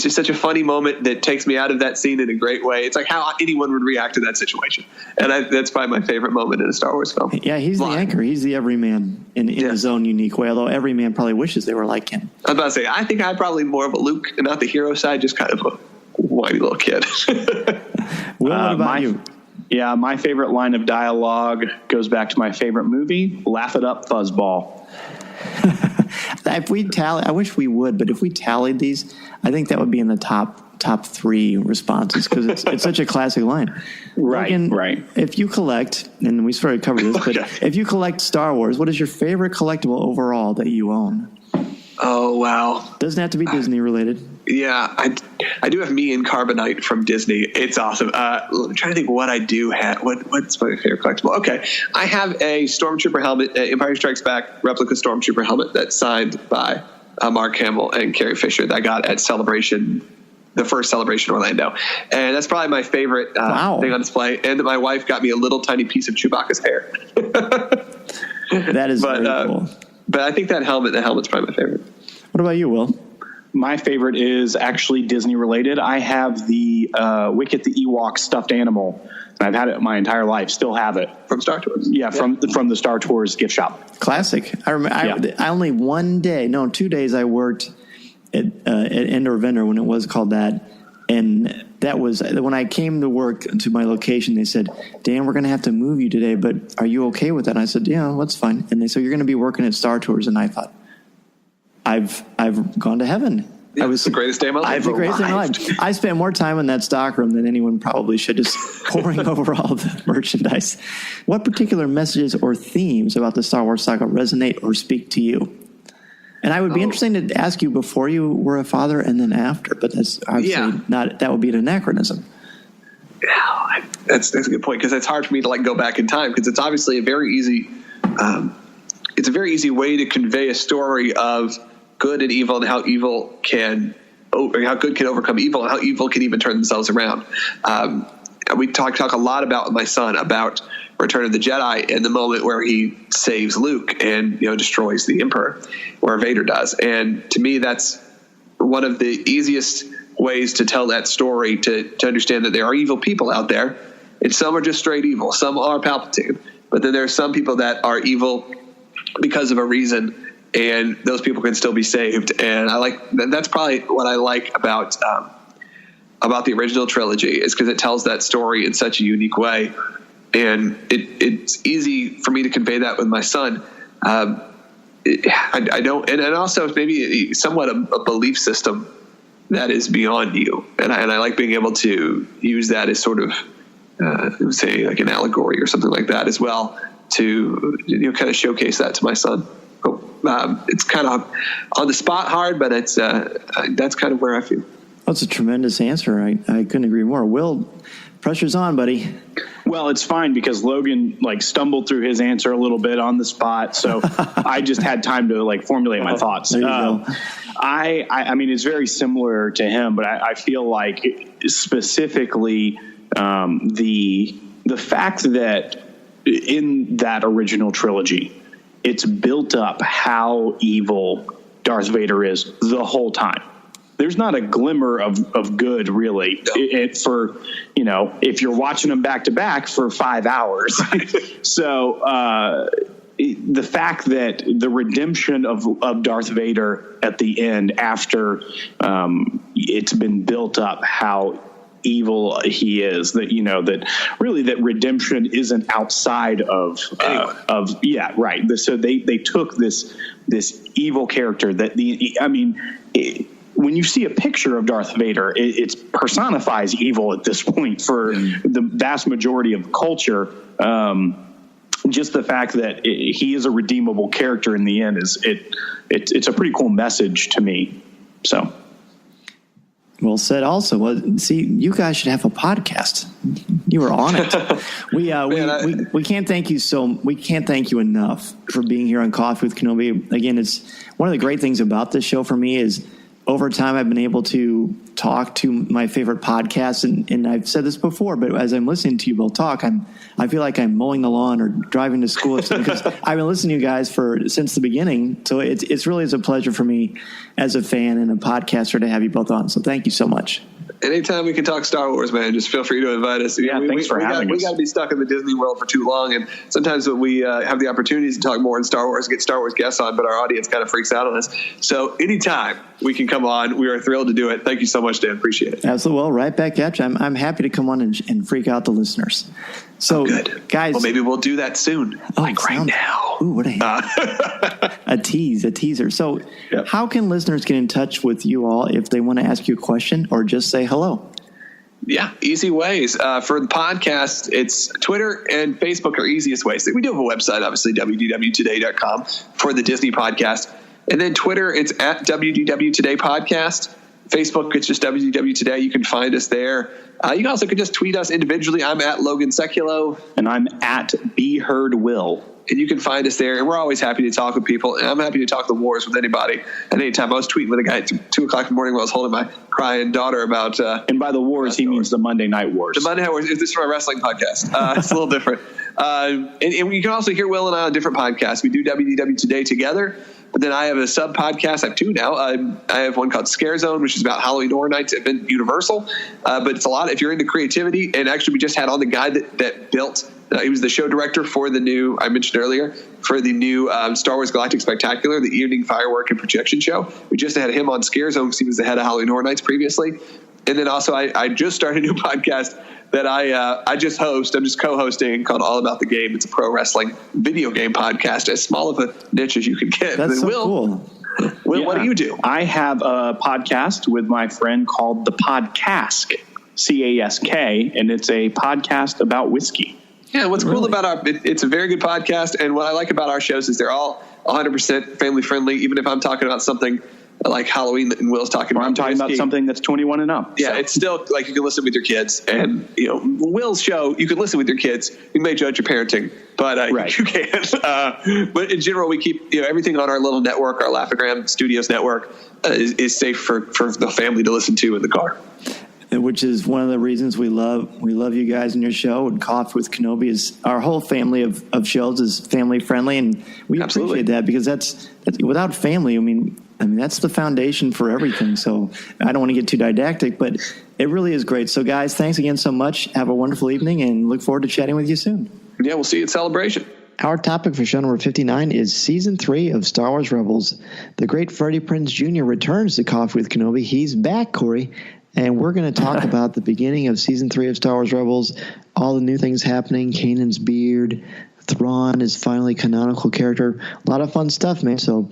just such a funny moment that takes me out of that scene in a great way. It's like how anyone would react to that situation. And that's probably my favorite moment in a Star Wars film. Yeah, he's the anchor. He's the everyman in his own unique way, although every man probably wishes they were like him. I was about to say, I think I'm probably more of a Luke and not the hero side, just kind of whiny little kid. Will, what about you? Yeah, my favorite line of dialogue goes back to my favorite movie, Laugh It Up, Fuzzball. If we tally, I wish we would, but if we tallied these, I think that would be in the top 3 responses because it's such a classic line. Right, Logan, right. If you collect, and we sort of covered this, but if you collect Star Wars, what is your favorite collectible overall that you own? Oh, wow. Doesn't have to be Disney related. Yeah, I do have Me and Carbonite from Disney. It's awesome. I'm trying to think what I do have. What's my favorite collectible? Okay, I have a Stormtrooper helmet, Empire Strikes Back replica Stormtrooper helmet that's signed by Mark Hamill and Carrie Fisher that I got at Celebration, the first Celebration Orlando. And that's probably my favorite thing on display. And my wife got me a little tiny piece of Chewbacca's hair. That is very cool. But I think the helmet's probably my favorite. What about you, Will? My favorite is actually Disney related. I have the Wicket the Ewok stuffed animal. I've had it my entire life. Still have it from Star Tours. Yeah, from the Star Tours gift shop. Classic. I remember. I only 2 days I worked at Indoor Vendor when it was called that, and that was when I came to work to my location. They said, "Dan, we're going to have to move you today, but are you okay with that?" And I said, "Yeah, that's fine." And they said, "You're going to be working at Star Tours," and I thought, I've gone to heaven. Yeah, it's the greatest day of my life. The greatest day of my life. I spent more time in that stockroom than anyone probably should, just pouring over all the merchandise. What particular messages or themes about the Star Wars saga resonate or speak to you? And I would be interested to ask you before you were a father and then after, but that's obviously not. That would be an anachronism. Yeah, that's a good point because it's hard for me to go back in time because it's obviously a very easy. It's a very easy way to convey a story of good and evil and how good can overcome evil and how evil can even turn themselves around. We talk a lot about my son about Return of the Jedi and the moment where he saves Luke and destroys the Emperor, or Vader does. And to me, that's one of the easiest ways to tell that story, to understand that there are evil people out there, and some are just straight evil. Some are Palpatine, but then there are some people that are evil because of a reason, and those people can still be saved. And that's probably what I like about the original trilogy, is because it tells that story in such a unique way. And it's easy for me to convey that with my son. I don't, and also maybe somewhat a belief system that is beyond you. And I like being able to use that as sort of, say, like an allegory or something like that as well, to kind of showcase that to my son. It's kind of on the spot hard, but it's that's kind of where I feel. That's a tremendous answer. I couldn't agree more. Will, pressure's on, buddy. Well, it's fine because Logan stumbled through his answer a little bit on the spot, so I just had time to formulate my thoughts. There you go. I mean, it's very similar to him, but I feel like specifically the fact that in that original trilogy, it's built up how evil Darth Vader is the whole time. There's not a glimmer of good, really, if you're watching them back to back for 5 hours. So the fact that the redemption of Darth Vader at the end, after it's been built up how evil he is, that really that redemption isn't outside of right. So they took this evil character that when you see a picture of Darth Vader, it personifies evil at this point for the vast majority of culture. Just the fact that he is a redeemable character in the end it's a pretty cool message to me. So. Well said. Also, well, see, you guys should have a podcast. You were on it. We can't thank you we can't thank you enough for being here on Coffee with Kenobi. Again, it's one of the great things about this show for me is over time I've been able to talk to my favorite podcasts, and I've said this before, but as I'm listening to you both talk, I feel like I'm mowing the lawn or driving to school because I've been listening to you guys since the beginning. So it's really a pleasure for me as a fan and a podcaster to have you both on. So thank you so much. Anytime we can talk Star Wars, man, just feel free to invite us. Yeah, thanks for having us. We got to be stuck in the Disney World for too long, and sometimes when we have the opportunities to talk more in Star Wars, get Star Wars guests on, but our audience kind of freaks out on us. So anytime we can come on, we are thrilled to do it. Thank you so much, Dan. Appreciate it. Absolutely. Well, right back at you. I'm happy to come on and freak out the listeners. So, good. Guys. Well, maybe we'll do that soon. Right now. Ooh, what a teaser. So, How can listeners get in touch with you all if they want to ask you a question or just say hello? Yeah, easy ways. For the podcast, it's Twitter and Facebook are easiest ways. We do have a website, obviously, WDWtoday.com for the Disney podcast. And then Twitter, it's at WDW Today Podcast. Facebook, it's just WDW Today. You can find us there. You also can just tweet us individually. I'm at Logan Sekulow. And I'm at Be Heard Will. And you can find us there. And we're always happy to talk with people. And I'm happy to talk the wars with anybody at any time. I was tweeting with a guy at 2 o'clock in the morning while I was holding my crying daughter about... and by the wars, he means the Monday Night Wars. The Monday Night Wars. This is my wrestling podcast. It's a little different. And you can also hear Will and I on different podcasts. We do WDW Today together. But then I have a sub podcast. I have 2 now. I have one called Scare Zone, which is about Halloween Horror Nights at Universal. But it's a lot if you're into creativity. And actually, we just had on the guy that built. He was the show director for the new, I mentioned earlier, for the new Star Wars Galactic Spectacular, the evening firework and projection show. We just had him on Scare Zone because he was the head of Halloween Horror Nights previously. And then also I just started a new podcast that I just host. I'm just co-hosting called All About the Game. It's a pro wrestling video game podcast, as small of a niche as you can get. That's so cool. Will, what do you do? I have a podcast with my friend called The Podcask, CASK, and it's a podcast about whiskey. Yeah, what's cool about it's a very good podcast, and what I like about our shows is they're all 100% family friendly, even if I'm talking about something like Halloween and Will's talking about. I'm talking about something that's 21 and up. Yeah, It's still like you can listen with your kids, and Will's show you can listen with your kids. You may judge your parenting, but you can. But in general, we keep everything on our little network, our Laugh-O-Gram Studios network, is safe for the family to listen to in the car. Which is one of the reasons we love you guys and your show. And Coffee with Kenobi is our whole family of shows is family friendly, and we appreciate that because that's without family. I mean that's the foundation for everything. So I don't want to get too didactic, but it really is great. So guys, thanks again so much. Have a wonderful evening, and look forward to chatting with you soon. Yeah, we'll see you at Celebration. Our topic for show number 59 is Season 3 of Star Wars Rebels. The great Freddie Prinze Jr. returns to Coffee with Kenobi. He's back, Corey. And we're going to talk about the beginning of Season 3 of Star Wars Rebels, all the new things happening, Kanan's beard, Thrawn is finally a canonical character. A lot of fun stuff, man. So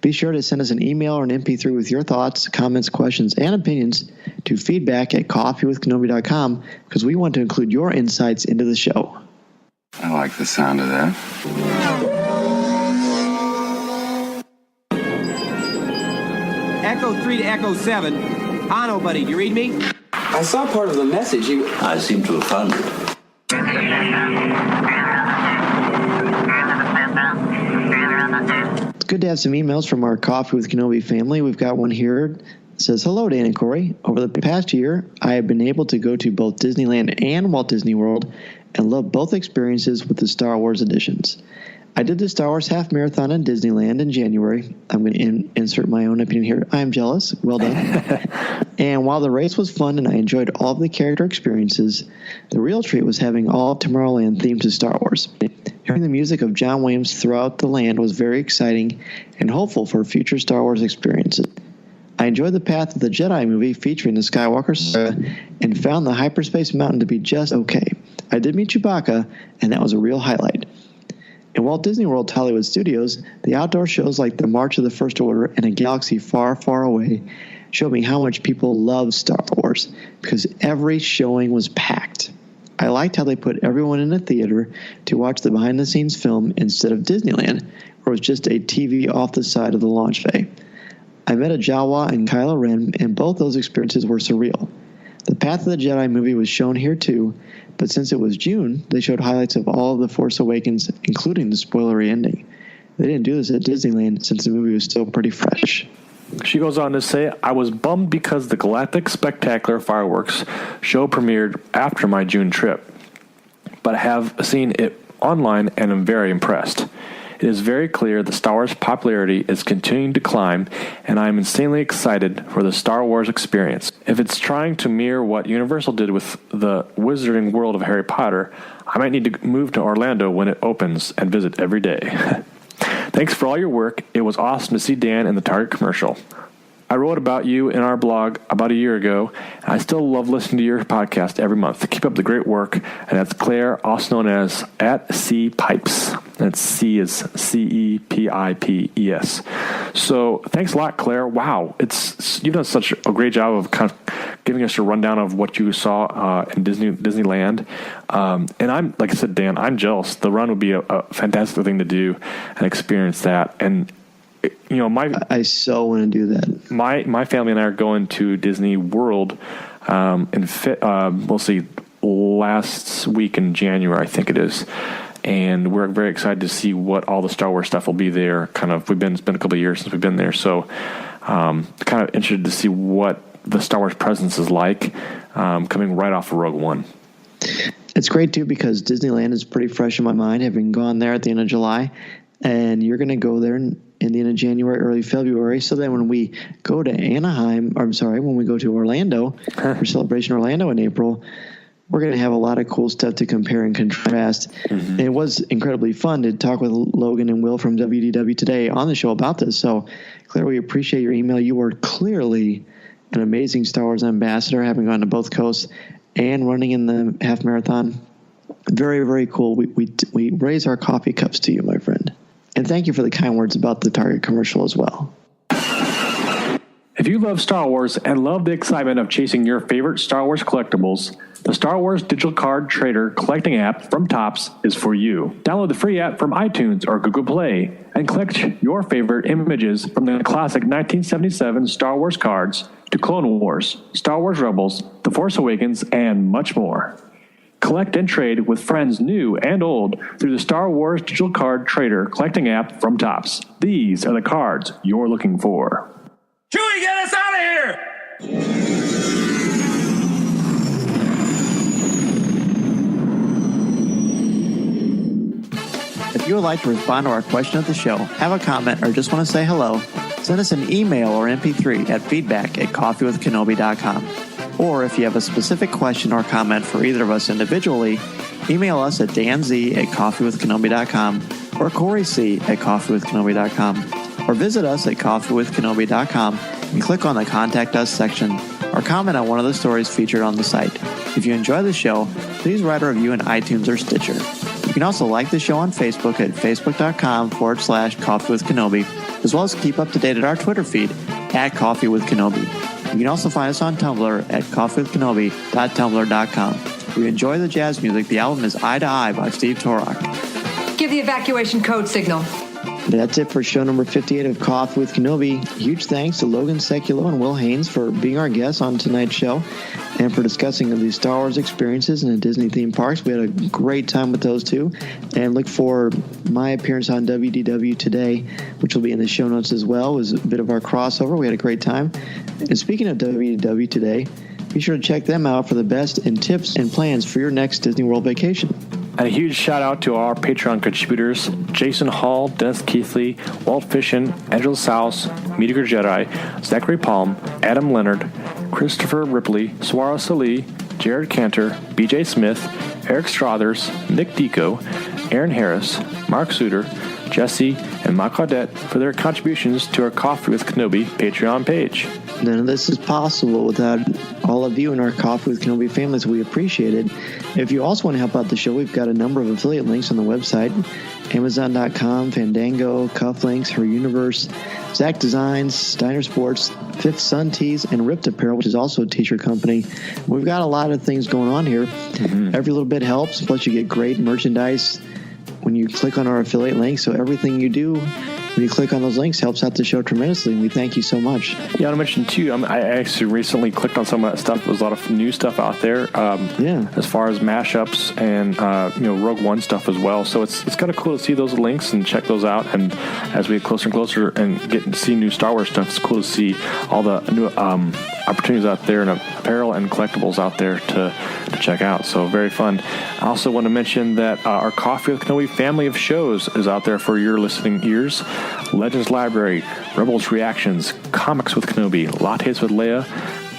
be sure to send us an email or an MP3 with your thoughts, comments, questions, and opinions to feedback@coffeewithkenobi.com because we want to include your insights into the show. I like the sound of that. Echo 3 to Echo 7. Hano, buddy, you read me? I saw part of the message. I seem to have found it. It's good to have some emails from our Coffee with Kenobi family. We've got one here. It says, hello, Dan and Corey. Over the past year, I have been able to go to both Disneyland and Walt Disney World and love both experiences with the Star Wars editions. I did the Star Wars half marathon in Disneyland in January. I'm going to insert my own opinion here. I am jealous. Well done. And while the race was fun and I enjoyed all of the character experiences, the real treat was having all of Tomorrowland themed to Star Wars. Hearing the music of John Williams throughout the land was very exciting and hopeful for future Star Wars experiences. I enjoyed the Path of the Jedi movie featuring the Skywalker saga and found the Hyperspace Mountain to be just okay. I did meet Chewbacca, and that was a real highlight. In Walt Disney World Hollywood Studios, the outdoor shows like the March of the First Order and A Galaxy Far, Far Away showed me how much people love Star Wars because every showing was packed. I liked how they put everyone in a theater to watch the behind-the-scenes film instead of Disneyland, where it was just a TV off the side of the launch bay. I met a Jawa and Kylo Ren, and both those experiences were surreal. The Path of the Jedi movie was shown here too, but since it was June, they showed highlights of all of The Force Awakens, including the spoilery ending. They didn't do this at Disneyland since the movie was still pretty fresh. She goes on to say, I was bummed because the Galactic Spectacular fireworks show premiered after my June trip, but I have seen it online and am very impressed. It is very clear that Star Wars popularity is continuing to climb, and I am insanely excited for the Star Wars experience. If it's trying to mirror what Universal did with the Wizarding World of Harry Potter, I might need to move to Orlando when it opens and visit every day. Thanks for all your work. It was awesome to see Dan in the Target commercial. I wrote about you in our blog about a year ago, and I still love listening to your podcast every month. Keep up the great work. And that's Claire, also known as @CPipes. That's C is CEPIPES. So thanks a lot, Claire. Wow, you've done such a great job of kind of giving us a rundown of what you saw in Disneyland. And I'm, like I said, Dan, I'm jealous. The run would be a fantastic thing to do and experience that. And I so want to do that. My family and I are going to Disney World we'll see, last week in January, I think it is. And we're very excited to see what all the Star Wars stuff will be there. It's been a couple of years since we've been there. So kind of interested to see what the Star Wars presence is like coming right off of Rogue One. It's great, too, because Disneyland is pretty fresh in my mind, having gone there at the end of July. And you're going to go there in the end of January, early February. So then when we go to when we go to Orlando for Celebration Orlando in April, we're going to have a lot of cool stuff to compare and contrast. Mm-hmm. And it was incredibly fun to talk with Logan and Will from WDW Today on the show about this. So, Claire, we appreciate your email. You are clearly an amazing Star Wars ambassador, having gone to both coasts and running in the half marathon. Very, very cool. We raise our coffee cups to you, my friend. And thank you for the kind words about the Target commercial as well. If you love Star Wars and love the excitement of chasing your favorite Star Wars collectibles, the Star Wars Digital Card Trader collecting app from Topps is for you. Download the free app from iTunes or Google Play and collect your favorite images from the classic 1977 Star Wars cards to Clone Wars, Star Wars Rebels, The Force Awakens, and much more. Collect and trade with friends new and old through the Star Wars Digital Card Trader collecting app from Topps. These are the cards you're looking for. Chewie, get us out of here! If you would like to respond to our question of the show, have a comment, or just want to say hello, send us an email or MP3 at feedback@coffeewithkenobi.com. Or if you have a specific question or comment for either of us individually, email us at danz@coffeewithkenobi.com or coryc@coffeewithkenobi.com, or visit us at coffeewithkenobi.com and click on the Contact Us section, or comment on one of the stories featured on the site. If you enjoy the show, please write a review in iTunes or Stitcher. You can also like the show on Facebook at facebook.com/coffeewithkenobi, as well as keep up to date at our Twitter feed at coffeewithkenobi. You can also find us on Tumblr at coffeewithkenobi.tumblr.com. If you enjoy the jazz music, the album is Eye to Eye by Steve Torok. Give the evacuation code signal. That's it for show number 58 of Coffee with Kenobi. Huge thanks to Logan, Sekulow, and Will Haynes for being our guests on tonight's show and for discussing the Star Wars experiences in the Disney theme parks. We had a great time with those two, and look for my appearance on WDW Today, which will be in the show notes as well. It was a bit of our crossover. We had a great time. And speaking of WDW Today, be sure to check them out for the best in tips and plans for your next Disney World vacation. And a huge shout out to our Patreon contributors, Jason Hall, Dennis Keithley, Walt Fishin, Angela Souse, Meteor Jedi, Zachary Palm, Adam Leonard, Christopher Ripley, Swara Salih, Jared Cantor, BJ Smith, Eric Strothers, Nick Deco, Aaron Harris, Mark Suter, Jesse, and Mike Claudette for their contributions to our Coffee with Kenobi Patreon page. None of this is possible without all of you in our Coffee with Kenobi family, so we appreciate it. If you also want to help out the show, we've got a number of affiliate links on the website. Amazon.com, Fandango, Cufflinks, Her Universe, Zach Designs, Steiner Sports, Fifth Sun Tees, and Ripped Apparel, which is also a t-shirt company. We've got a lot of things going on here. Mm-hmm. Every little bit helps, plus you get great merchandise when you click on our affiliate link, so everything you do when you click on those links, helps out the show tremendously, and we thank you so much. Yeah, I want to mention too, I actually recently clicked on some of that stuff. There's a lot of new stuff out there. As far as mashups and Rogue One stuff as well. So it's kind of cool to see those links and check those out. And as we get closer and closer and get to see new Star Wars stuff, it's cool to see all the new opportunities out there and apparel and collectibles out there to check out. So very fun. I also want to mention that our Coffee with Kenobi family of shows is out there for your listening ears. Legends Library, Rebels Reactions, Comics with Kenobi, Lattes with Leia.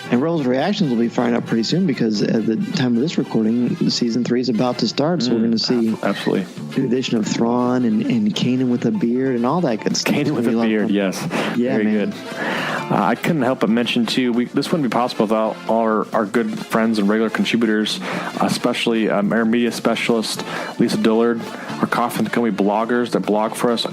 And Rebels Reactions will be firing up pretty soon because at the time of this recording, Season 3 is about to start. So we're going to see the addition of Thrawn and Kanan with a beard and all that good stuff. Kanan with a beard, yes. Yeah, very good. I couldn't help but mention, too, this wouldn't be possible without all our good friends and regular contributors, especially our media specialist, Lisa Dillard, our Coffee with Kenobi bloggers that blog for us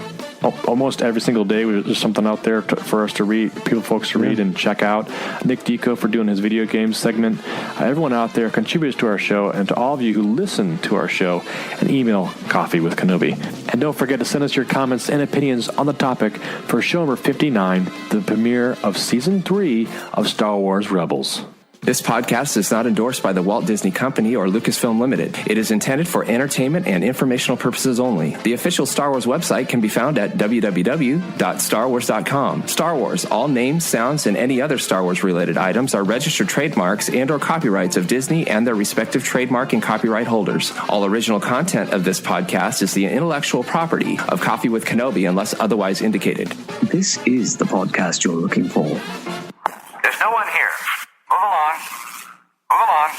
almost every single day. There's something out there for us to read, folks to read and check out. Nick Deco for doing his video games segment. Everyone out there contributes to our show, and to all of you who listen to our show, and email Coffee with Kenobi. And don't forget to send us your comments and opinions on the topic for show number 59, the premiere of Season 3 of Star Wars Rebels. This podcast is not endorsed by the Walt Disney Company or Lucasfilm Limited. It is intended for entertainment and informational purposes only. The official Star Wars website can be found at www.starwars.com. Star Wars, all names, sounds, and any other Star Wars-related items are registered trademarks and or copyrights of Disney and their respective trademark and copyright holders. All original content of this podcast is the intellectual property of Coffee with Kenobi unless otherwise indicated. This is the podcast you're looking for. There's no one here. Move along. Move along.